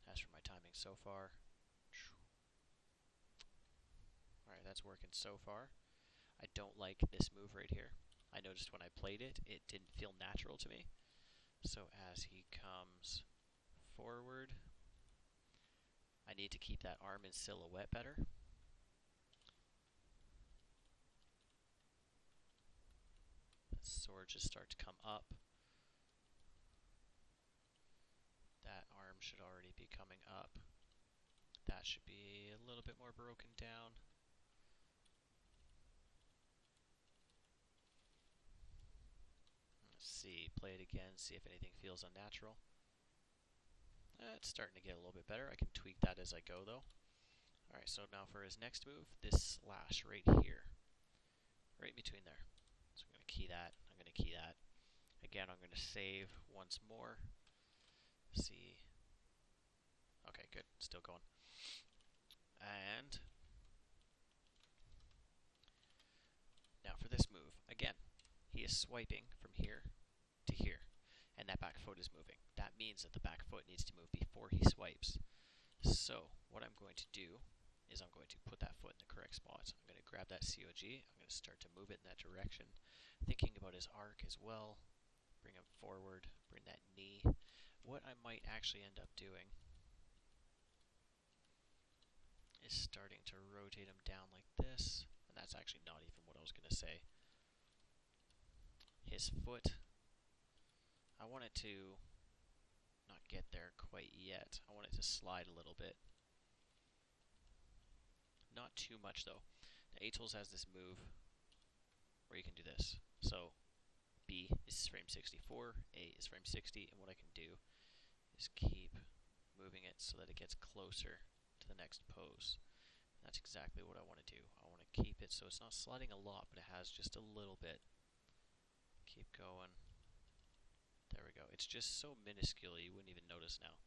Speaker 1: as for my timing so far, alright, that's working so far. I don't like this move right here. I noticed when I played it, it didn't feel natural to me. So as he comes forward, I need to keep that arm in silhouette better. The sword just start to come up. That arm should already be coming up. That should be a little bit more broken down. Let's see, play it again, see if anything feels unnatural. It's starting to get a little bit better. I can tweak that as I go though. Alright, so now for his next move, this slash right here. Right between there. So I'm going to key that. I'm going to key that. Again, I'm going to save once more. See. Okay, good. Still going. And now for this move. Again, he is swiping from here to here. And that back foot is moving. That means that the back foot needs to move before he swipes. So what I'm going to do is I'm going to put that foot in the correct spot. I'm going to grab that COG. I'm going to start to move it in that direction. Thinking about his arc as well. Bring him forward. Bring that knee. What I might actually end up doing is starting to rotate him down like this. And that's actually not even what I was going to say. His foot, I want it to not get there quite yet. I want it to slide a little bit. Not too much though. Now, A-Tools has this move or you can do this. So B is frame 64, A is frame 60, and what I can do is keep moving it so that it gets closer to the next pose. That's exactly what I want to do. I want to keep it so it's not sliding a lot, but it has just a little bit. Keep going. There we go. It's just so minuscule you wouldn't even notice now.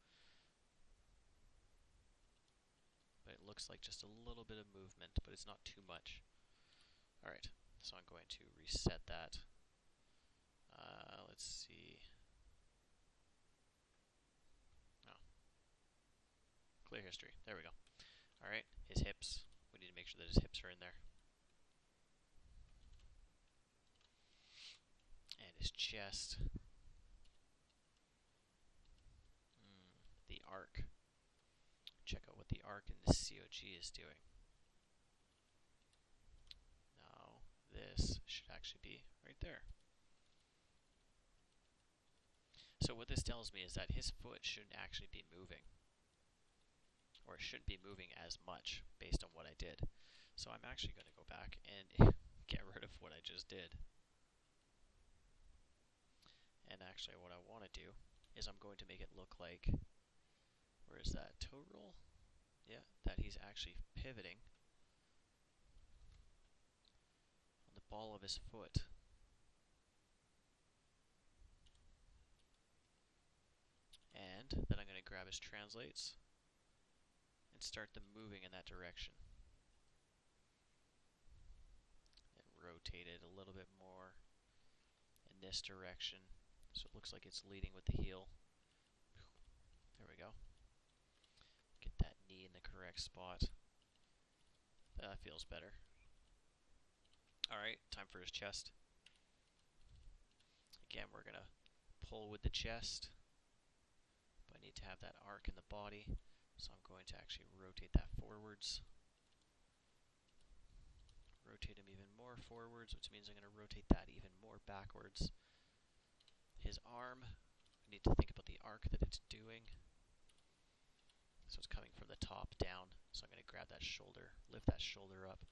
Speaker 1: But it looks like just a little bit of movement, but it's not too much. Alright, so I'm going to reset that. Let's see. Oh. Clear history. There we go. Alright, his hips. We need to make sure that his hips are in there. And his chest. The arc. Check out what the arc in the COG is doing. Now, this should actually be right there. So what this tells me is that his foot shouldn't actually be moving. Or it shouldn't be moving as much based on what I did. So I'm actually going to go back and get rid of what I just did. And actually what I want to do is I'm going to make it look like, where is that, toe roll? Yeah, that he's actually pivoting on the ball of his foot. And then I'm going to grab his translates and start them moving in that direction. And rotate it a little bit more in this direction so it looks like it's leading with the heel. There we go. Get that knee in the correct spot. That feels better. Alright, time for his chest. Again, we're going to pull with the chest. But I need to have that arc in the body. So I'm going to actually rotate that forwards. Rotate him even more forwards, which means I'm going to rotate that even more backwards. His arm, I need to think about the arc that it's doing. So it's coming from the top down. So I'm going to grab that shoulder, lift that shoulder up,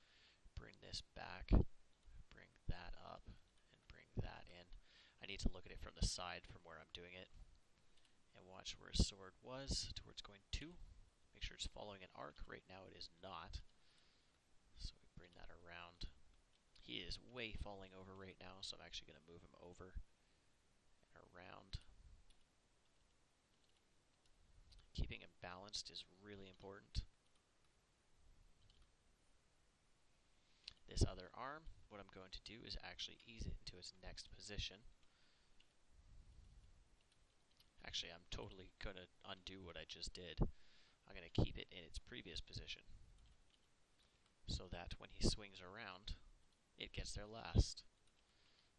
Speaker 1: bring this back, bring that up, and bring that in. I need to look at it from the side from where I'm doing it. And watch where his sword was, to where it's going to. Make sure it's following an arc. Right now it is not. So we bring that around. He is way falling over right now, so I'm actually going to move him over and around. Keeping him balanced is really important. This other arm, what I'm going to do is actually ease it into its next position. Actually, I'm totally going to undo what I just did. I'm going to keep it in its previous position so that when he swings around, it gets there last.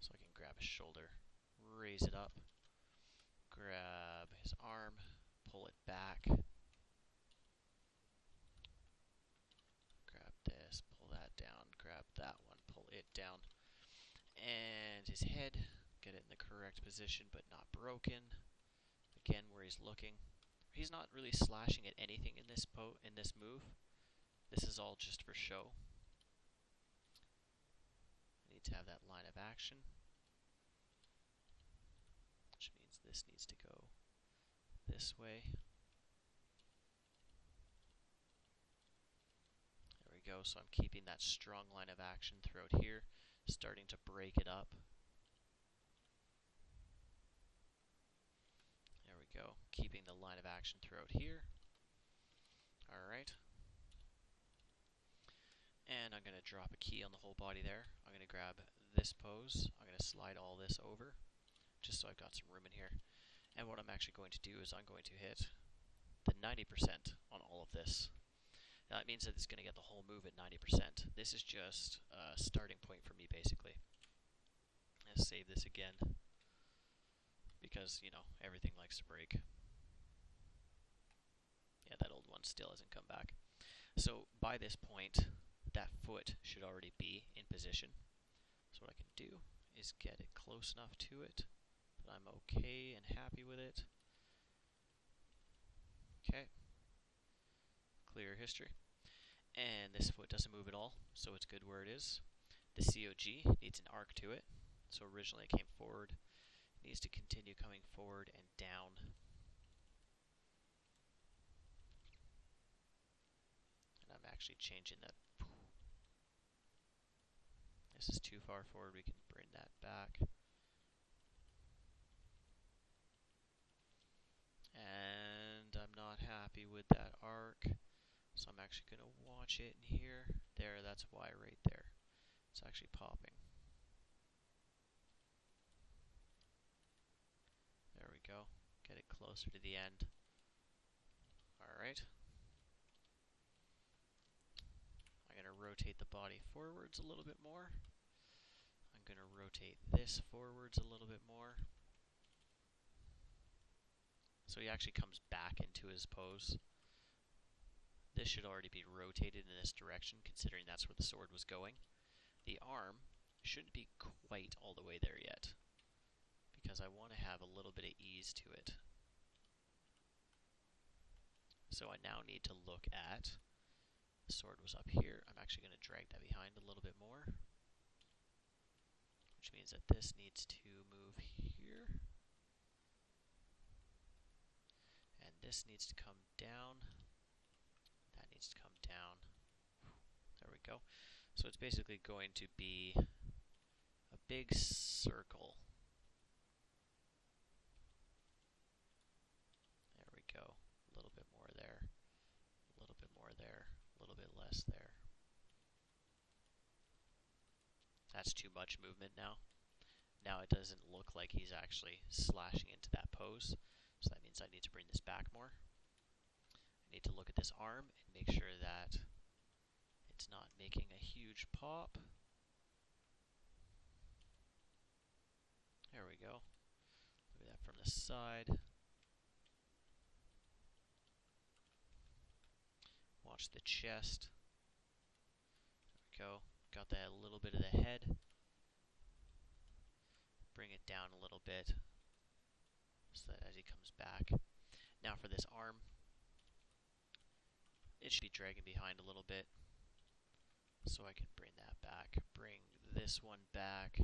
Speaker 1: So I can grab his shoulder, raise it up, grab his arm, pull it back, grab this, pull that down, grab that one, pull it down, and his head, get it in the correct position but not broken. Again, where he's looking. He's not really slashing at anything in this move. This is all just for show. I need to have that line of action, which means this needs to go this way. There we go. So I'm keeping that strong line of action throughout here, starting to break it up. There we go. Keeping the line of action throughout here. Alright. And I'm going to drop a key on the whole body there. I'm going to grab this pose. I'm going to slide all this over, just so I've got some room in here. And what I'm actually going to do is I'm going to hit the 90% on all of this. Now, that means that it's going to get the whole move at 90%. This is just a starting point for me, basically. Let's save this again, because, you know, everything likes to break. Yeah, that old one still hasn't come back. So by this point, that foot should already be in position. So what I can do is get it close enough to it that I'm okay and happy with it. Okay. Clear history. And this foot doesn't move at all, so it's good where it is. The COG needs an arc to it. So originally it came forward. It needs to continue coming forward and down. And I'm actually changing that. This is too far forward. We can bring that back. And I'm not happy with that arc. So I'm actually going to watch it in here. There, that's why right there. It's actually popping. There we go. Get it closer to the end. Alright. I'm going to rotate the body forwards a little bit more. I'm going to rotate this forwards a little bit more. So he actually comes back into his pose. This should already be rotated in this direction, considering that's where the sword was going. The arm shouldn't be quite all the way there yet, because I want to have a little bit of ease to it. So I now need to look at, the sword was up here, I'm actually going to drag that behind a little bit more, which means that this needs to move here, and this needs to come down, that needs to come down, there we go. So it's basically going to be a big circle. There we go. A little bit more there. A little bit more there. A little bit less there. That's too much movement now. Now it doesn't look like he's actually slashing into that pose. So that means I need to bring this back more. I need to look at this arm and make sure that it's not making a huge pop. There we go. Look at that from the side. Watch the chest. There we go. Got that little bit of the head. Bring it down a little bit so that as he comes back. Now for this arm, it should be dragging behind a little bit. So I can bring that back. Bring this one back.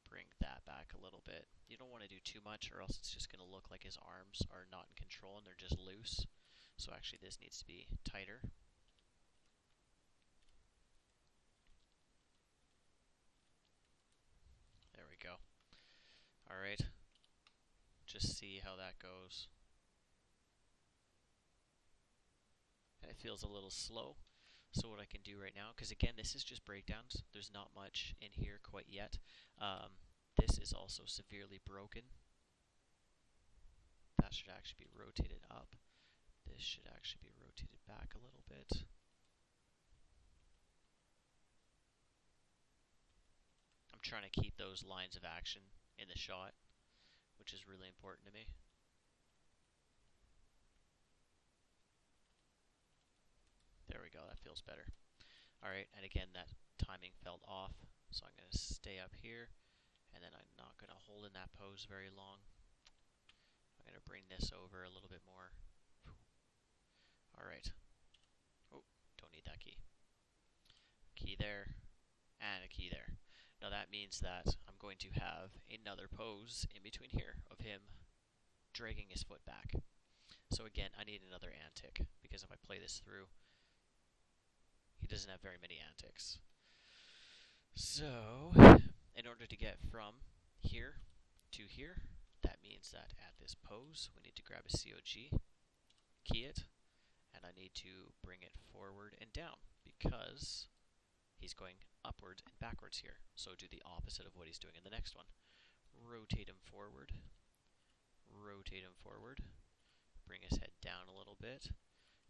Speaker 1: Bring that back a little bit. You don't want to do too much or else it's just going to look like his arms are not in control and they're just loose. So actually this needs to be tighter. There we go. Alright. Just see how that goes. And it feels a little slow. So what I can do right now, because again this is just breakdowns, there's not much in here quite yet. This is also severely broken. That should actually be rotated up. This should actually be rotated back a little bit. I'm trying to keep those lines of action in the shot, which is really important to me. There we go, that feels better. Alright, and again that timing felt off, so I'm going to stay up here, and then I'm not going to hold in that pose very long. I'm going to bring this over a little bit more. Alright. Oh, don't need that key. Key there, and a key there. Now that means that I'm going to have another pose in between here of him dragging his foot back. So again, I need another antic, because if I play this through, he doesn't have very many antics. So, in order to get from here to here, that means that at this pose, we need to grab a COG, key it, and I need to bring it forward and down, because he's going upwards and backwards here. So do the opposite of what he's doing in the next one. Rotate him forward, bring his head down a little bit.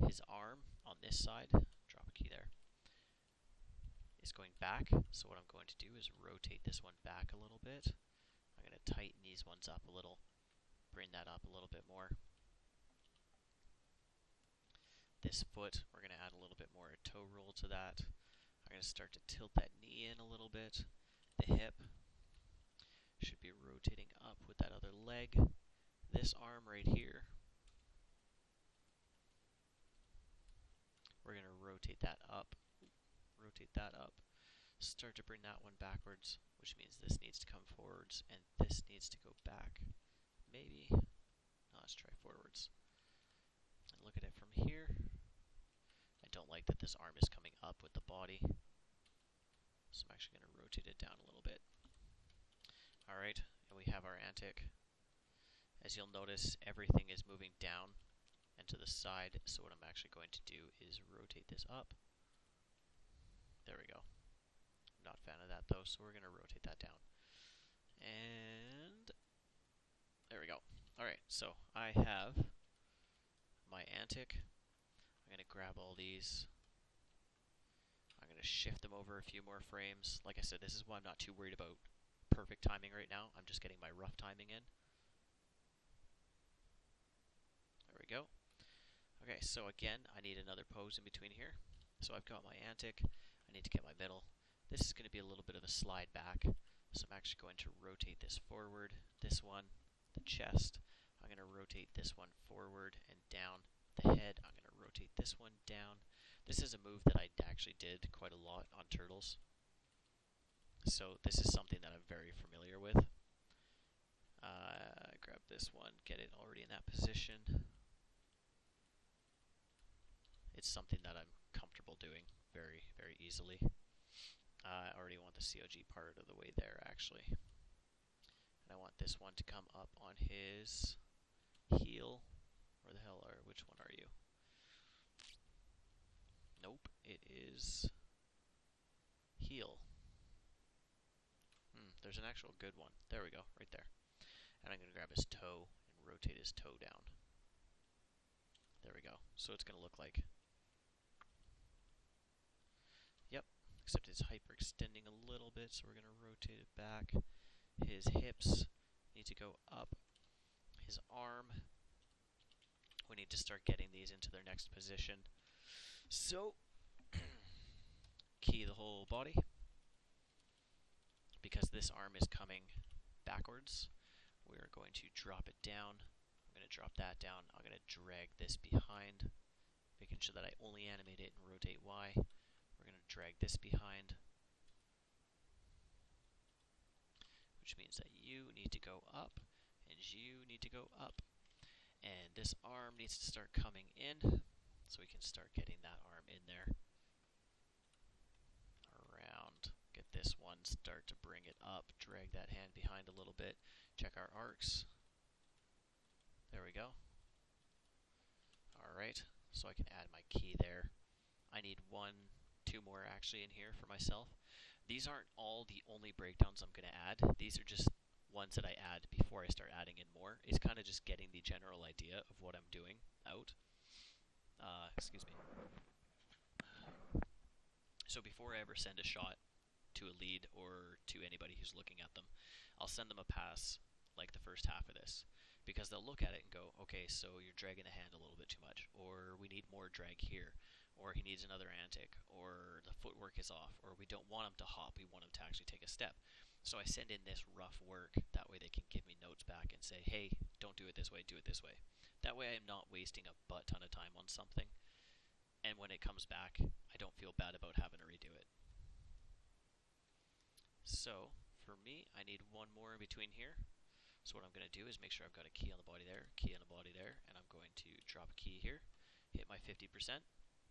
Speaker 1: His arm on this side, drop a key there, is going back. So what I'm going to do is rotate this one back a little bit. I'm going to tighten these ones up a little, bring that up a little bit more. This foot, we're going to add a little bit more toe roll to that. I'm going to start to tilt that knee in a little bit. The hip should be rotating up with that other leg. This arm right here, we're going to rotate that up start to bring that one backwards, which means this needs to come forwards and this needs to go back. Maybe. No, let's try forwards. And look at it from here. I don't like that this arm is coming up with the body, so I'm actually going to rotate it down a little bit. Alright, and we have our antic. As you'll notice, everything is moving down and to the side, so what I'm actually going to do is rotate this up. There we go. I'm not a fan of that though, so we're going to rotate that down. And there we go. Alright, so I have my antic. I'm going to grab all these. I'm going to shift them over a few more frames. Like I said, this is why I'm not too worried about perfect timing right now. I'm just getting my rough timing in. There we go. Okay, so again, I need another pose in between here. So I've got my antic. I need to get my middle. This is going to be a little bit of a slide back. So I'm actually going to rotate this forward. This one, the chest. I'm going to rotate this one forward and down. The head, I'm going to rotate this one down. This is a move that I actually did quite a lot on turtles. So this is something that I'm very familiar with. Grab this one, get it already in that position. It's something that I'm comfortable doing very, very easily. I already want the COG part of the way there, actually. And I want this one to come up on his heel. Where the hell are, which one are you? Nope, it is heel. There's an actual good one. There we go, right there. And I'm going to grab his toe and rotate his toe down. There we go. So it's going to look like, yep, except it's hyperextending a little bit, so we're going to rotate it back. His hips need to go up. His arm, we need to start getting these into their next position. So, key the whole body. Because this arm is coming backwards, we're going to drop it down. I'm going to drop that down. I'm going to drag this behind, making sure that I only animate it and rotate Y. We're going to drag this behind, which means that you need to go up and you need to go up. And this arm needs to start coming in, so we can start getting that arm in there. Around. Get this one, start to bring it up, drag that hand behind a little bit, check our arcs. There we go. Alright, so I can add my key there. I need two more actually in here for myself. These aren't all the only breakdowns I'm going to add. These are just ones that I add before I start adding in more. It's kind of just getting the general idea of what I'm doing out. Excuse me. So before I ever send a shot to a lead or to anybody who's looking at them, I'll send them a pass like the first half of this, because they'll look at it and go, okay, so you're dragging the hand a little bit too much, or we need more drag here, or he needs another antic, or the footwork is off, or we don't want him to hop, we want him to actually take a step. So I send in this rough work, that way they can give me notes back and say, hey, don't do it this way, do it this way. That way I'm not wasting a butt ton of time on something, and when it comes back, I don't feel bad about having to redo it. So, for me, I need one more in between here. So what I'm going to do is make sure I've got a key on the body there, key on the body there, and I'm going to drop a key here, hit my 50%.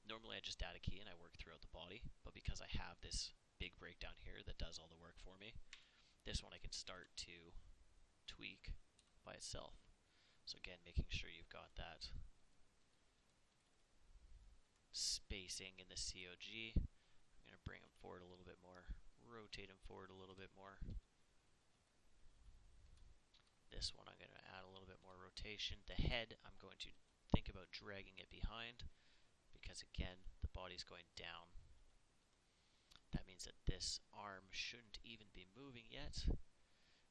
Speaker 1: Normally I just add a key and I work throughout the body, but because I have this big breakdown here that does all the work for me, this one I can start to tweak by itself. So again, making sure you've got that spacing in the COG. I'm going to bring them forward a little bit more, rotate them forward a little bit more. This one I'm going to add a little bit more rotation. The head, I'm going to think about dragging it behind, because again, the body's going down. That means that this arm shouldn't even be moving yet,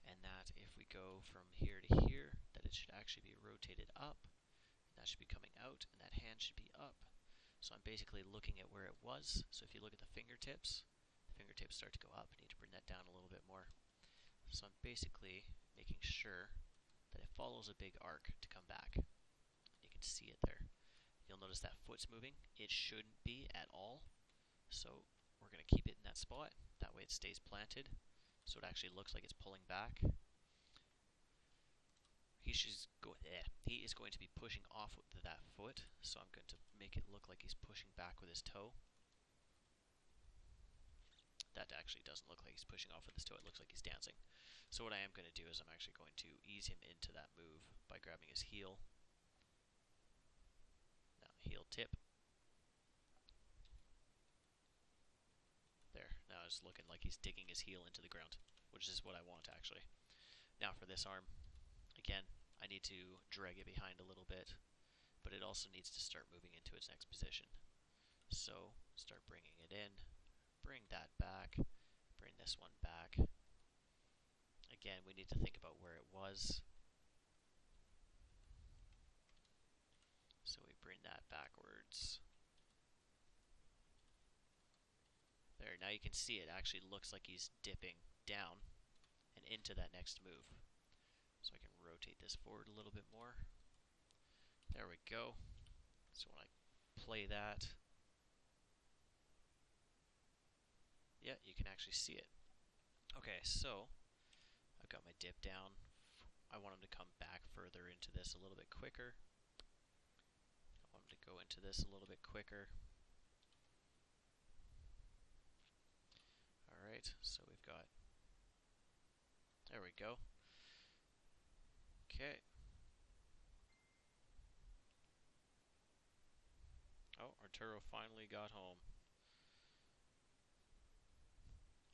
Speaker 1: and that if we go from here to here, that it should actually be rotated up, and that should be coming out, and that hand should be up. So I'm basically looking at where it was. So if you look at the fingertips start to go up. I need to bring that down a little bit more. So I'm basically making sure that it follows a big arc to come back. You can see it there. You'll notice that foot's moving. It shouldn't be at all. So we're going to keep it in that spot. That That way it stays planted, so it actually looks like it's pulling back. He is going to be pushing off with that foot, so I'm going to make it look like he's pushing back with his toe. That actually doesn't look like he's pushing off with his toe, it looks like he's dancing. So what I am going to do is I'm actually going to ease him into that move by grabbing his heel. Now heel tip. There, now it's looking like he's digging his heel into the ground, which is what I want actually. Now for this arm, again, I need to drag it behind a little bit, but it also needs to start moving into its next position. So, start bringing it in, bring that back, bring this one back. Again, we need to think about where it was. So we bring that backwards. There, now you can see it actually looks like he's dipping down and into that next move. So I can rotate this forward a little bit more. There we go. So when I play that, yeah, you can actually see it. Okay, so I've got my dip down. I want him to come back further into this a little bit quicker. I want him to go into this a little bit quicker. Alright, so we've got, there we go. Okay. Oh, Arturo finally got home.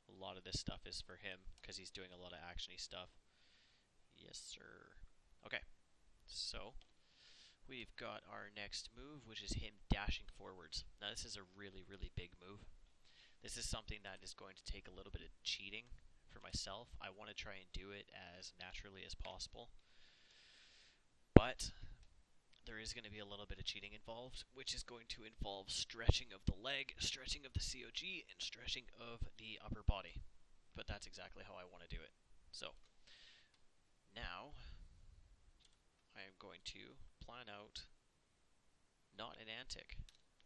Speaker 1: A lot of this stuff is for him because he's doing a lot of actiony stuff. Yes, sir. Okay, so we've got our next move, which is him dashing forwards. Now this is a really, really big move. This is something that is going to take a little bit of cheating for myself. I want to try and do it as naturally as possible. But there is going to be a little bit of cheating involved, which is going to involve stretching of the leg, stretching of the COG, and stretching of the upper body. But that's exactly how I want to do it. So, now, I am going to plan out not an antic.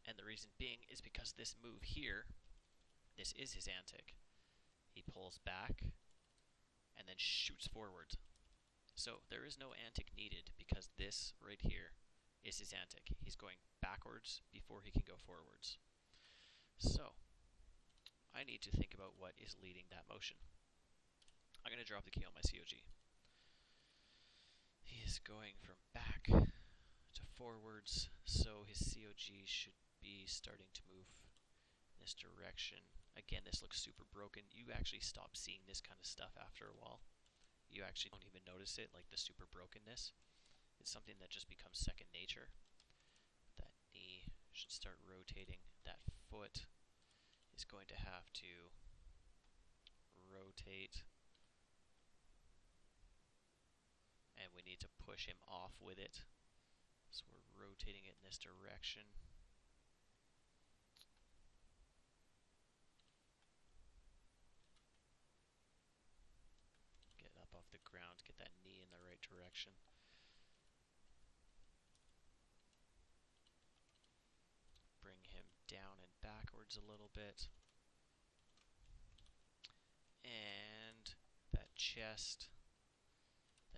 Speaker 1: And the reason being is because this move here, this is his antic. He pulls back, and then shoots forward. So, there is no antic needed because this right here is his antic. He's going backwards before he can go forwards. So, I need to think about what is leading that motion. I'm going to drop the key on my COG. He is going from back to forwards, so his COG should be starting to move in this direction. Again, this looks super broken. You actually stop seeing this kind of stuff after a while. You actually don't even notice it, like the super brokenness. It's something that just becomes second nature. That knee should start rotating. That foot is going to have to rotate. And we need to push him off with it. So we're rotating it in this direction. Get up off the ground, get that knee in the right direction. Bring him down and backwards a little bit. And that chest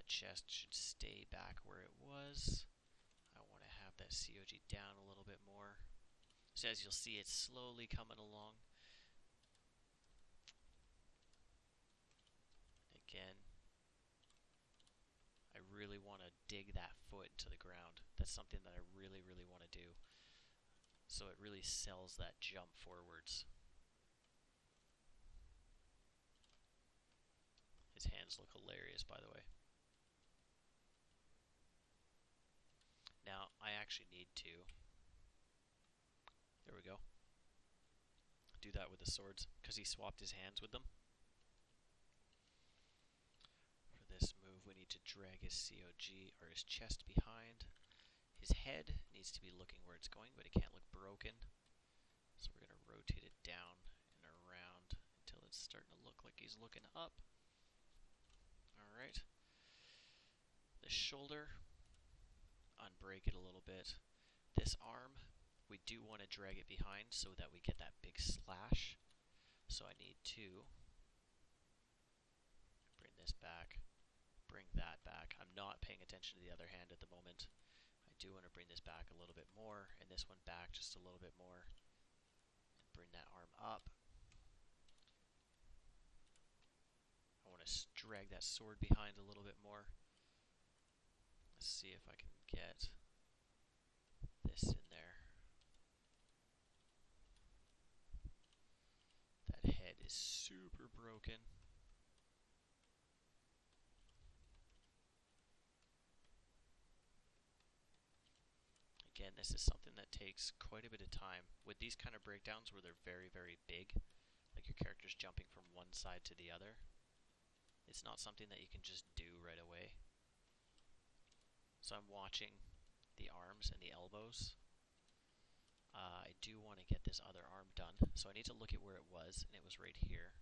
Speaker 1: should stay back where it was. I want to have that COG down a little bit more. So as you'll see, it's slowly coming along. Again, I really want to dig that foot into the ground. That's something that I really, really want to do. So it really sells that jump forwards. His hands look hilarious, by the way. Now, I actually need to, there we go, do that with the swords, because he swapped his hands with them. For this move, we need to drag his COG, or his chest behind. His head needs to be looking where it's going, but it can't look broken. So we're going to rotate it down and around until it's starting to look like he's looking up. Alright. The shoulder, unbreak it a little bit. This arm, we do want to drag it behind so that we get that big slash. So I need to bring this back, bring that back. I'm not paying attention to the other hand at the moment. I do want to bring this back a little bit more, and this one back just a little bit more, and bring that arm up. I want to drag that sword behind a little bit more. Let's see if I can get this in there. That head is super broken. Again, this is something that takes quite a bit of time. With these kind of breakdowns where they're very, very big, like your character's jumping from one side to the other, it's not something that you can just do right away. So I'm watching the arms and the elbows. I do want to get this other arm done, so I need to look at where it was, and it was right here.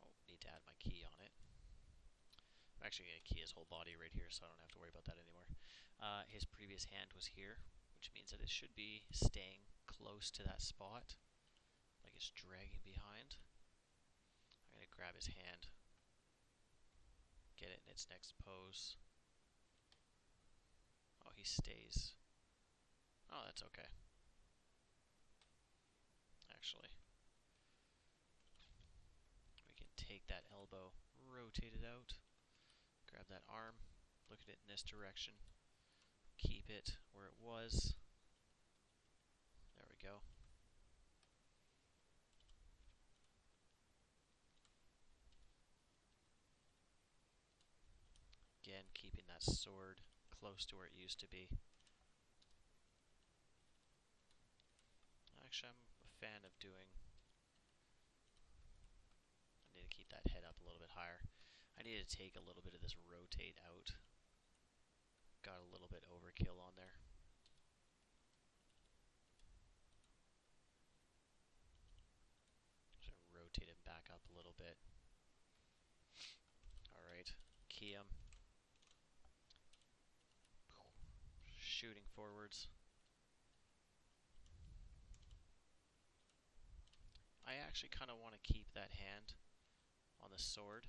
Speaker 1: Oh, need to add my key on it. I'm actually going to key his whole body right here, so I don't have to worry about that anymore. His previous hand was here, which means that it should be staying close to that spot, like it's dragging behind. I'm going to grab his hand, get it in its next pose. Oh, he stays. Oh, that's okay. Actually, we can take that elbow, rotate it out, grab that arm, look at it in this direction, keep it where it was. There we go. Again, keeping that sword close to where it used to be. Actually, I'm a fan of doing... I need to keep that head up a little bit higher. I need to take a little bit of this rotate out. Got a little bit overkill on there. Just rotate him back up a little bit. Alright, key him. Shooting forwards. I actually kind of want to keep that hand on the sword.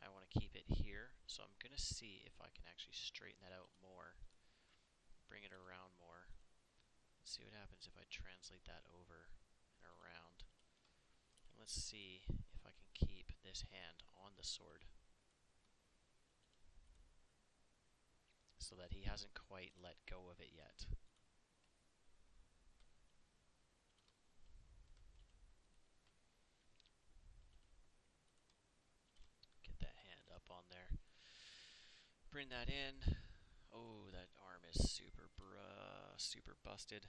Speaker 1: I want to keep it here, so I'm going to see if I can actually straighten that out more. Bring it around more. Let's see what happens if I translate that over and around. And let's see if I can keep this hand on the sword so that he hasn't quite let go of it yet. Get that hand up on there. Bring that in. Oh, that arm is super busted.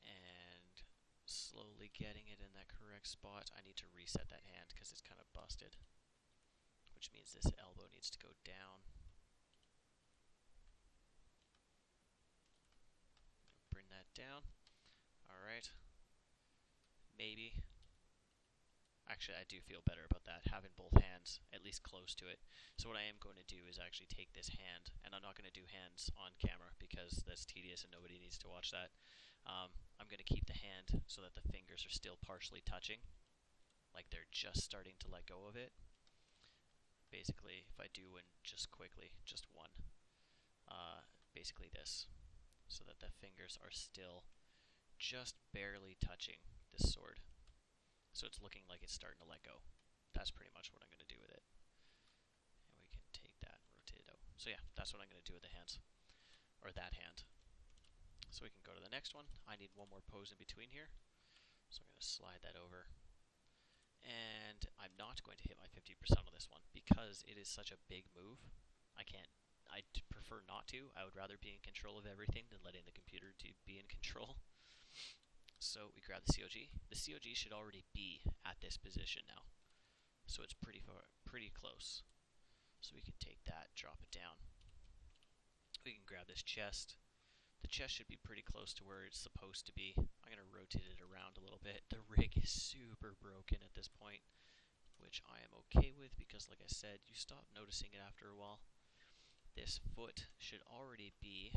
Speaker 1: And slowly getting it in that correct spot. I need to reset that hand because it's kind of busted, which means this elbow needs to go down. Bring that down. Alright. Maybe. Actually, I do feel better about that, having both hands at least close to it. So what I am going to do is actually take this hand, and I'm not going to do hands on camera because that's tedious and nobody needs to watch that. I'm going to keep the hand so that the fingers are still partially touching, like they're just starting to let go of it. Basically, if I do one just quickly, just one, basically this, so that the fingers are still just barely touching this sword. So it's looking like it's starting to let go. That's pretty much what I'm going to do with it. And we can take that and rotate it out. So yeah, that's what I'm going to do with the hands. Or that hand. So we can go to the next one. I need one more pose in between here. So I'm going to slide that over. And I'm not going to hit my 50% on this one because it is such a big move. I'd prefer not to. I would rather be in control of everything than letting the computer be in control. So we grab the COG. The COG should already be at this position now. So it's pretty close. So we can take that, drop it down. We can grab this chest. The chest should be pretty close to where it's supposed to be. I'm going to rotate it around a little bit. The rig is super broken at this point, which I am okay with because, like I said, you stop noticing it after a while. This foot should already be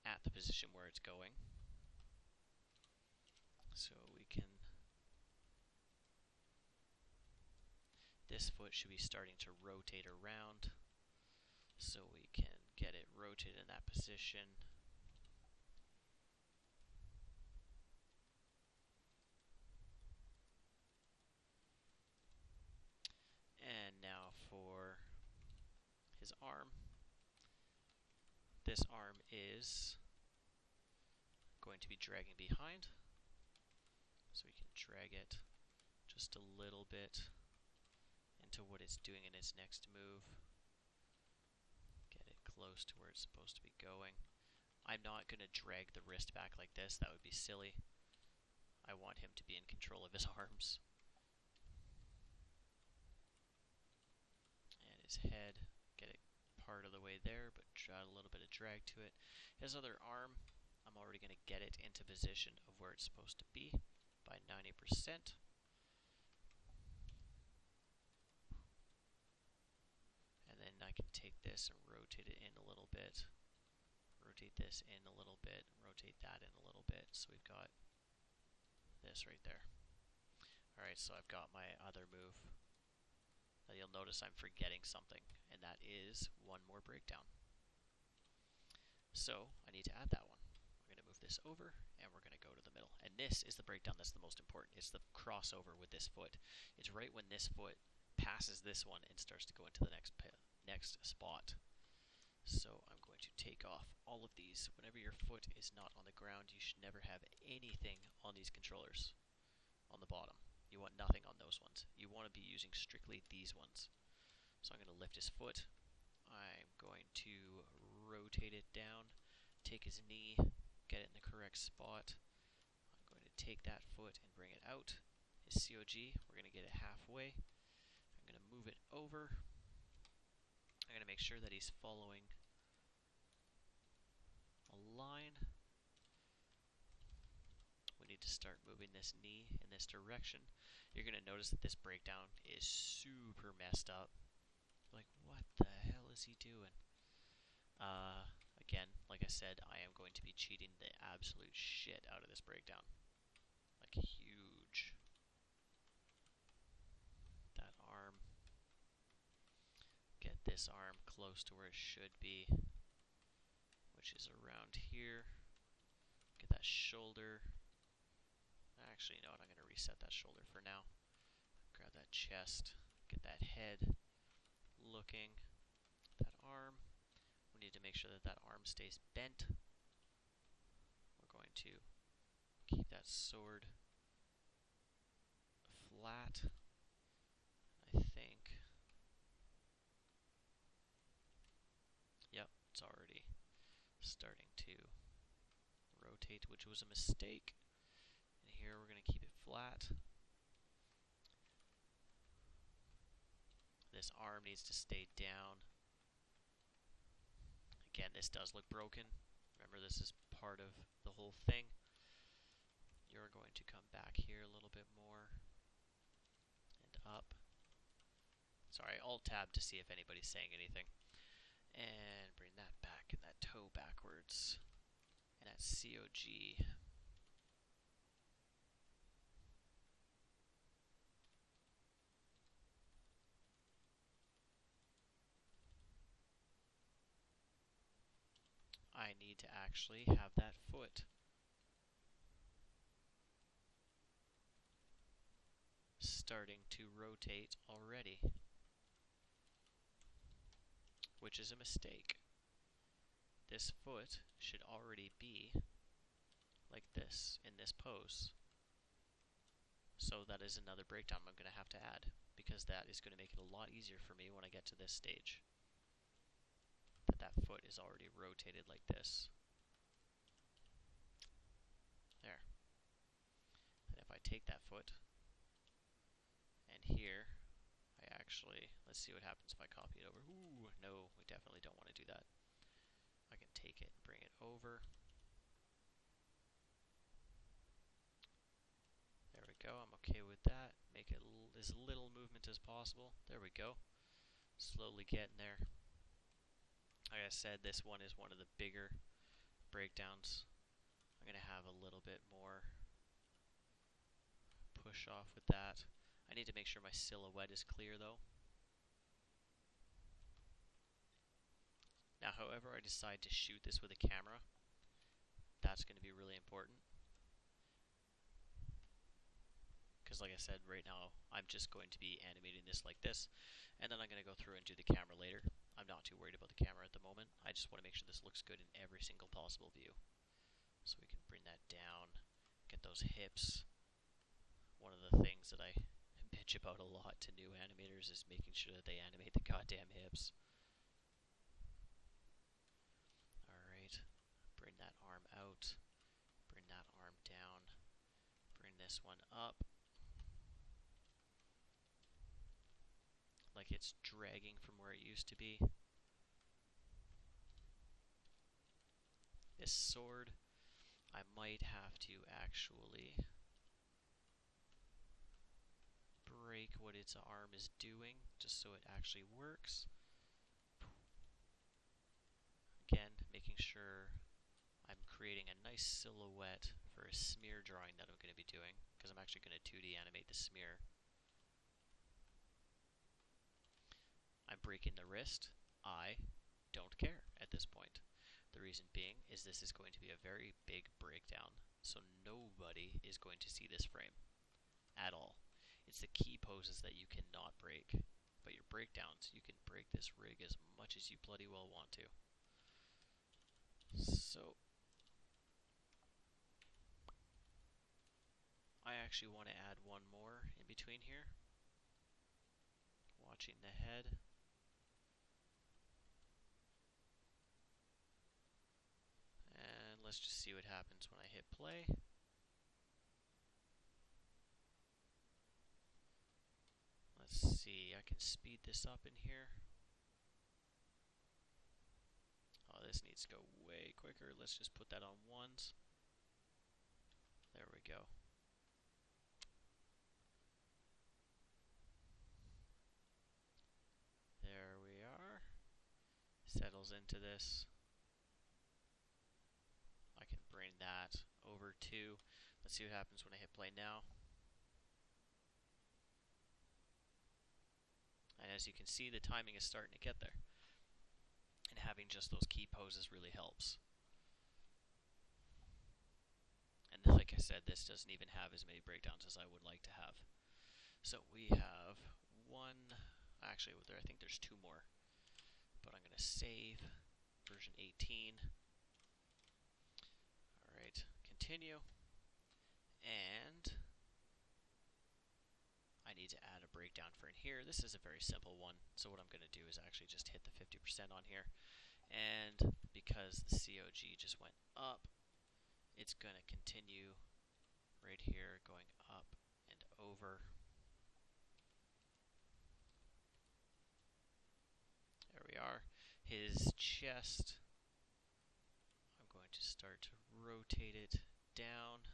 Speaker 1: at the position where it's going. So we this foot should be starting to rotate around, so we can get it rotated in that position. And now for his arm. This arm is going to be dragging behind, so we can drag it just a little bit into what it's doing in its next move. Get it close to where it's supposed to be going. I'm not going to drag the wrist back like this, that would be silly. I want him to be in control of his arms. And his head, get it part of the way there, but add a little bit of drag to it. His other arm, I'm already going to get it into position of where it's supposed to be by 90%. And then I can take this and rotate it in a little bit. Rotate this in a little bit, rotate that in a little bit. So we've got this right there. Alright, so I've got my other move. Now you'll notice I'm forgetting something, and that is one more breakdown. So I need to add that one. We're going to move this over, and we're going to go to the middle. And this is the breakdown that's the most important. It's the crossover with this foot. It's right when this foot passes this one and starts to go into the next spot. So I'm going to take off all of these. Whenever your foot is not on the ground, you should never have anything on these controllers on the bottom. You want nothing on those ones. You want to be using strictly these ones. So I'm going to lift his foot. I'm going to rotate it down, take his knee, get it in the correct spot. I'm going to take that foot and bring it out. His COG, we're going to get it halfway. I'm going to move it over. I'm going to make sure that he's following a line. We need to start moving this knee in this direction. You're going to notice that this breakdown is super messed up. Like, what the hell is he doing? Again, like I said, I am going to be cheating the absolute shit out of this breakdown. Like, huge. That arm. Get this arm close to where it should be, which is around here. Get that shoulder. Actually, you know what? I'm going to reset that shoulder for now. Grab that chest. Get that head looking. That arm. We need to make sure that that arm stays bent. We're going to keep that sword flat. I think. Yep, it's already starting to rotate, which was a mistake. And here we're going to keep it flat. This arm needs to stay down. Again, this does look broken. Remember, this is part of the whole thing. You're going to come back here a little bit more and up. Sorry, Alt-Tab to see if anybody's saying anything. And bring that back and that toe backwards. And that COG. I need to actually have that foot starting to rotate already, which is a mistake. This foot should already be like this in this pose. So that is another breakdown I'm going to have to add, because that is going to make it a lot easier for me when I get to this stage. That foot is already rotated like this. There. And if I take that foot, and here, I actually, let's see what happens if I copy it over. Ooh, no, we definitely don't want to do that. I can take it and bring it over. There we go, I'm okay with that. Make it as little movement as possible. There we go. Slowly getting there. Like I said, this one is one of the bigger breakdowns. I'm going to have a little bit more push off with that. I need to make sure my silhouette is clear though. Now, however I decide to shoot this with a camera, that's going to be really important. Because like I said, right now, I'm just going to be animating this like this, and then I'm going to go through and do the camera later. I'm not too worried about the camera at the moment. I just want to make sure this looks good in every single possible view. So we can bring that down, get those hips. One of the things that I bitch about a lot to new animators is making sure that they animate the goddamn hips. Alright, bring that arm out, bring that arm down, bring this one up. Like it's dragging from where it used to be. This sword, I might have to actually break what its arm is doing, just so it actually works. Again, making sure I'm creating a nice silhouette for a smear drawing that I'm going to be doing, because I'm actually going to 2D animate the smear. I'm breaking the wrist. I don't care at this point. The reason being is this is going to be a very big breakdown, so nobody is going to see this frame at all. It's the key poses that you cannot break, but your breakdowns, you can break this rig as much as you bloody well want to. So I actually want to add one more in between here. Watching the head. And let's just see what happens when I hit play. Let's see, I can speed this up in here. Oh, this needs to go way quicker. Let's just put that on ones. There we go. There we are. Settles into this. I can bring that over to, let's see what happens when I hit play now. And as you can see, the timing is starting to get there. And having just those key poses really helps. And like I said, this doesn't even have as many breakdowns as I would like to have. So we have one, actually I think there's two more. But I'm going to save version 18. Alright, continue. And I need to add a breakdown for in here. This is a very simple one. So what I'm going to do is actually just hit the 50% on here. And because the COG just went up, it's going to continue right here, going up and over. There we are. His chest, I'm going to start to rotate it down.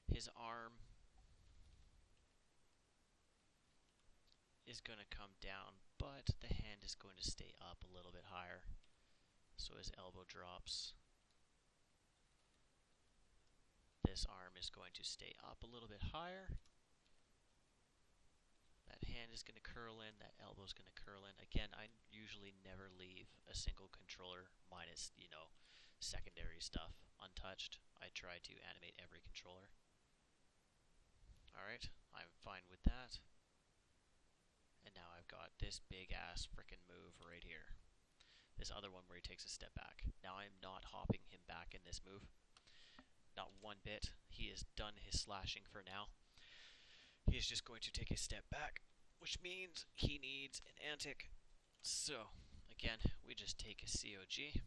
Speaker 1: His arm is going to come down, but the hand is going to stay up a little bit higher. So his elbow drops. This arm is going to stay up a little bit higher. That hand is going to curl in, that elbow is going to curl in. Again, I usually never leave a single controller minus, secondary stuff untouched. I try to animate every controller. Alright, I'm fine with that. And now I've got this big ass frickin' move right here. This other one where he takes a step back. Now I'm not hopping him back in this move. Not one bit. He has done his slashing for now. He is just going to take a step back, which means he needs an antic. So, again, we just take a COG.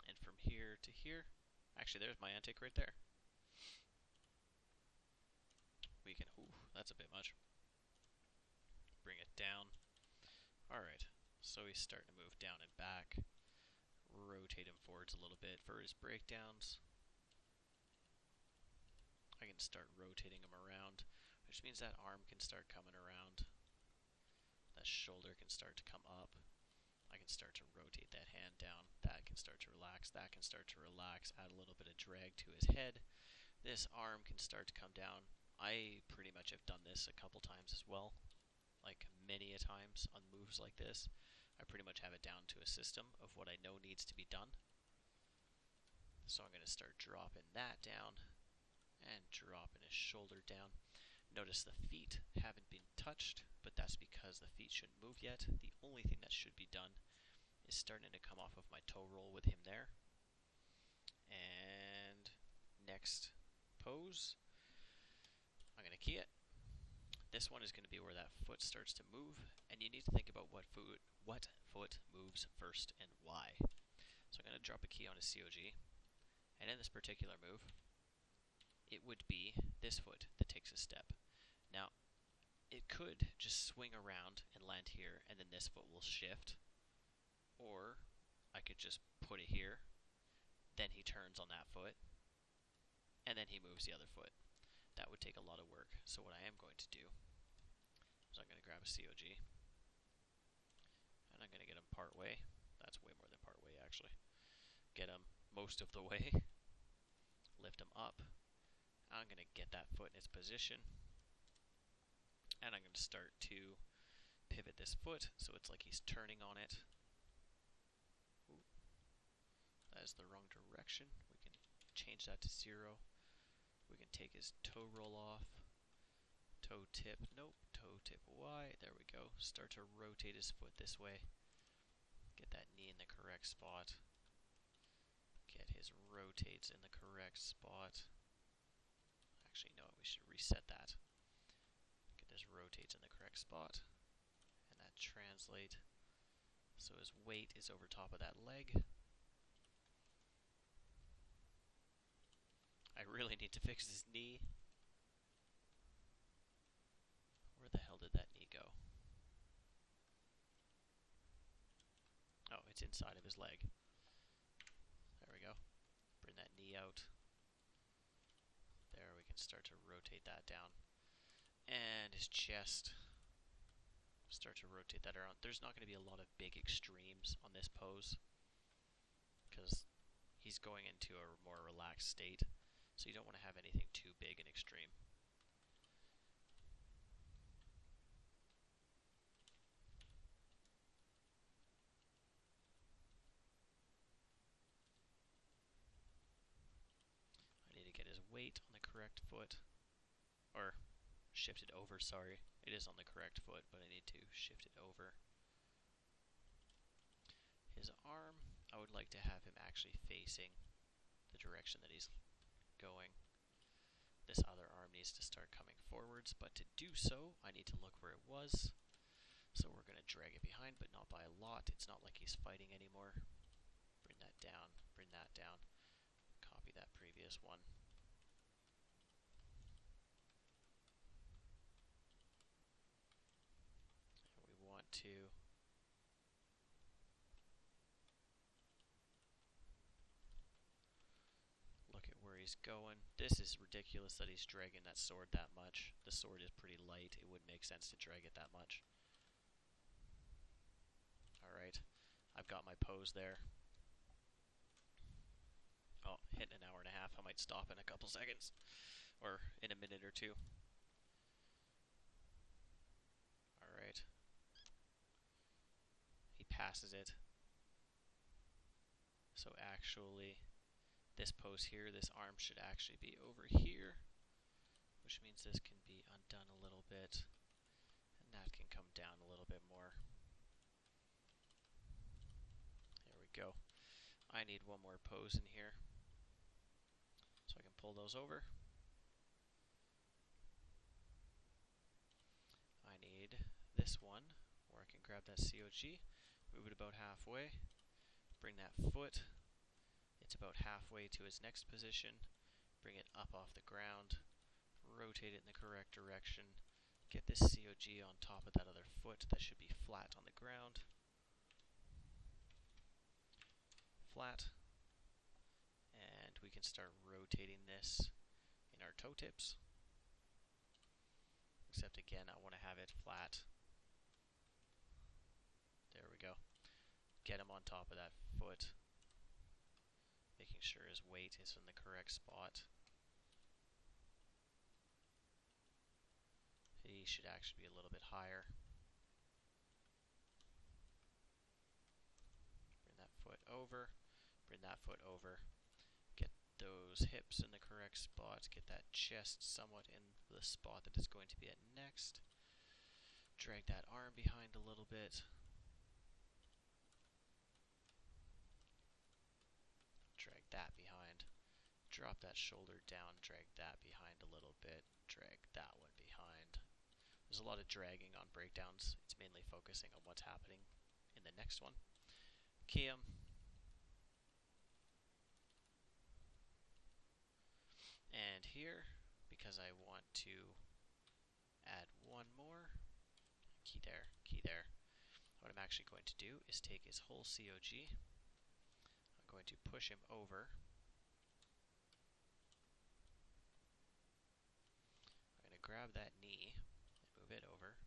Speaker 1: And from here to here, actually there's my antic right there. We can, ooh, that's a bit much. Bring it down. Alright, so he's starting to move down and back. Rotate him forwards a little bit for his breakdowns. I can start rotating him around, which means that arm can start coming around. That shoulder can start to come up. I can start to rotate that hand down. That can start to relax. That can start to relax. Add a little bit of drag to his head. This arm can start to come down. I pretty much have done this a couple times as well, like many a times on moves like this. I pretty much have it down to a system of what I know needs to be done. So I'm going to start dropping that down and dropping his shoulder down. Notice the feet haven't been touched, but that's because the feet shouldn't move yet. The only thing that should be done is starting to come off of my toe roll with him there. And next pose, I'm going to key it. This one is going to be where that foot starts to move, and you need to think about what foot moves first and why. So I'm going to drop a key on his COG, and in this particular move, it would be this foot that takes a step. Now, it could just swing around and land here, and then this foot will shift, or I could just put it here, then he turns on that foot, and then he moves the other foot. That would take a lot of work. So what I am going to do is I'm going to grab a COG, and I'm going to get him part way. That's way more than part way, actually. Get him most of the way, lift him up. I'm going to get that foot in its position, and I'm going to start to pivot this foot so it's like he's turning on it. Ooh, that is the wrong direction. We can change that to 0. We can take his toe roll off. Toe tip, nope, toe tip Y, there we go. Start to rotate his foot this way. Get that knee in the correct spot. Get his rotates in the correct spot. Actually, no, we should reset that. Get his rotates in the correct spot. And that translate. So his weight is over top of that leg. I really need to fix his knee. Where the hell did that knee go? Oh, it's inside of his leg. There we go. Bring that knee out. There, we can start to rotate that down. And his chest. Start to rotate that around. There's not going to be a lot of big extremes on this pose, because he's going into a more relaxed state. So you don't want to have anything too big and extreme. I need to get his weight on the correct foot. Or shift it over, sorry. It is on the correct foot, but I need to shift it over. His arm, I would like to have him actually facing the direction that he's going. This other arm needs to start coming forwards, but to do so, I need to look where it was. So we're going to drag it behind, but not by a lot. It's not like he's fighting anymore. Bring that down, bring that down. Copy that previous one. And we want to look at where he's going. This is ridiculous that he's dragging that sword that much. The sword is pretty light. It wouldn't make sense to drag it that much. Alright, I've got my pose there. Oh, hitting an hour and a half. I might stop in a couple seconds. Or in a minute or two. Alright. He passes it. So actually, this pose here, this arm should actually be over here, which means this can be undone a little bit, and that can come down a little bit more. There we go. I need one more pose in here, so I can pull those over. I need this one, where I can grab that COG, move it about halfway, bring that foot, it's about halfway to his next position, bring it up off the ground, rotate it in the correct direction, get this COG on top of that other foot that should be flat on the ground. Flat. And we can start rotating this in our toe tips. Except again, I want to have it flat. There we go. Get him on top of that foot. Making sure his weight is in the correct spot. knee should actually be a little bit higher. Bring that foot over, bring that foot over. Get those hips in the correct spot, get that chest somewhat in the spot that it's going to be at next. Drag that arm behind a little bit. Drag that behind. Drop that shoulder down, drag that behind a little bit. Drag that one behind. There's a lot of dragging on breakdowns. It's mainly focusing on what's happening in the next one. Key 'em. And here, because I want to add one more, key there, key there. What I'm actually going to do is take his whole COG. I'm going to push him over. I'm going to grab that knee and move it over.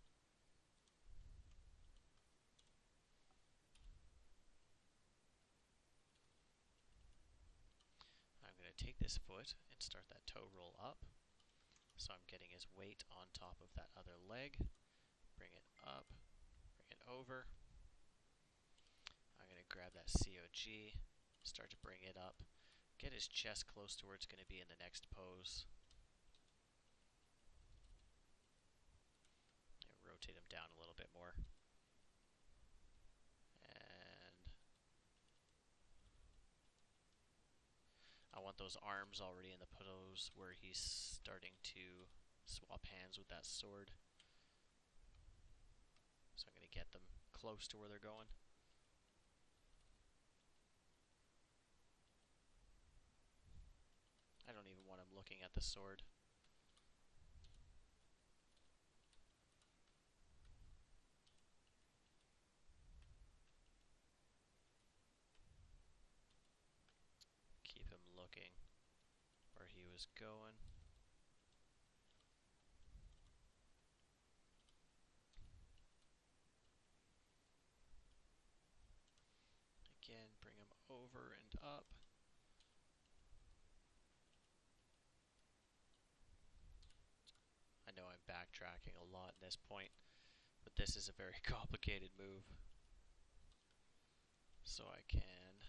Speaker 1: I'm going to take this foot and start that toe roll up. So I'm getting his weight on top of that other leg. Bring it up, bring it over. I'm going to grab that COG, start to bring it up, get his chest close to where it's going to be in the next pose. And rotate him down a little bit more. And I want those arms already in the pose where he's starting to swap hands with that sword. So I'm going to get them close to where they're going. I don't even want him looking at the sword. Keep him looking where he was going. Again, bring him over and up. I know I'm backtracking a lot at this point, but this is a very complicated move. So I can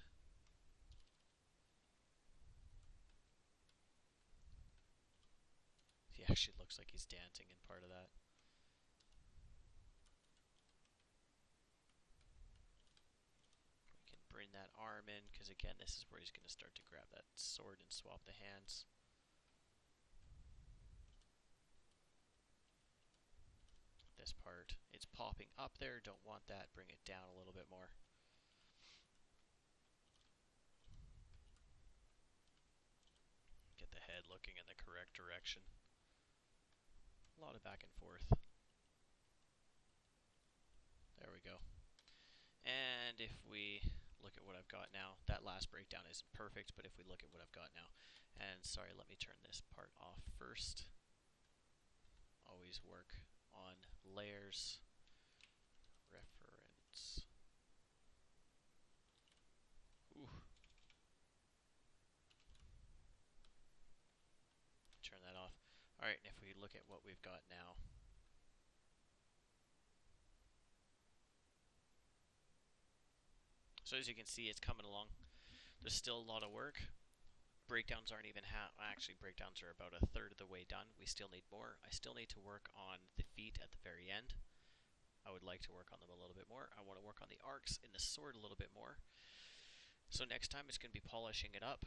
Speaker 1: he actually looks like he's dancing in part of that. We can bring that arm in, because again, this is where he's going to start to grab that sword and swap the hands. This part, it's popping up there, don't want that, bring it down a little bit more. Get the head looking in the correct direction. A lot of back and forth. There we go. And if we look at what I've got now, that last breakdown isn't perfect, but if we look at what I've got now, and sorry, let me turn this part off first. Always work on layers, reference. Ooh. Turn that off. Alright, if we look at what we've got now. So as you can see, it's coming along. There's still a lot of work. Breakdowns aren't even actually, breakdowns are about a third of the way done. We still need more. I still need to work on the feet at the very end. I would like to work on them a little bit more. I want to work on the arcs in the sword a little bit more. So next time it's going to be polishing it up.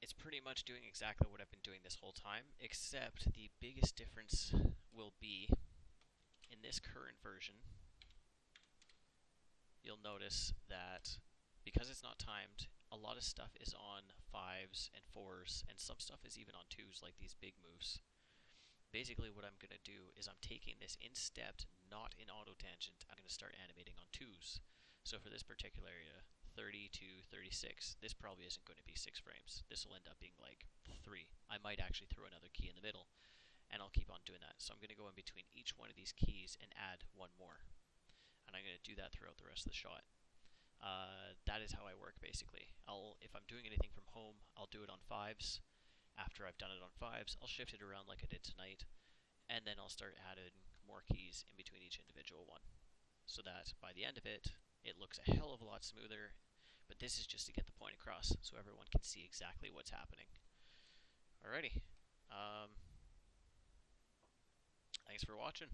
Speaker 1: It's pretty much doing exactly what I've been doing this whole time, except the biggest difference will be in this current version. You'll notice that because it's not timed, a lot of stuff is on 5s and 4s, and some stuff is even on 2s, like these big moves. Basically what I'm going to do is I'm taking this in stepped, not in auto tangent. I'm going to start animating on 2s. So for this particular area, 30 to 36, this probably isn't going to be 6 frames. This will end up being like 3. I might actually throw another key in the middle, and I'll keep on doing that. So I'm going to go in between each one of these keys and add one more. And I'm going to do that throughout the rest of the shot. That is how I work, basically. If I'm doing anything from home, I'll do it on 5s. After I've done it on 5s, I'll shift it around like I did tonight, and then I'll start adding more keys in between each individual one, so that by the end of it, it looks a hell of a lot smoother. But this is just to get the point across, so everyone can see exactly what's happening. Alrighty. Thanks for watching.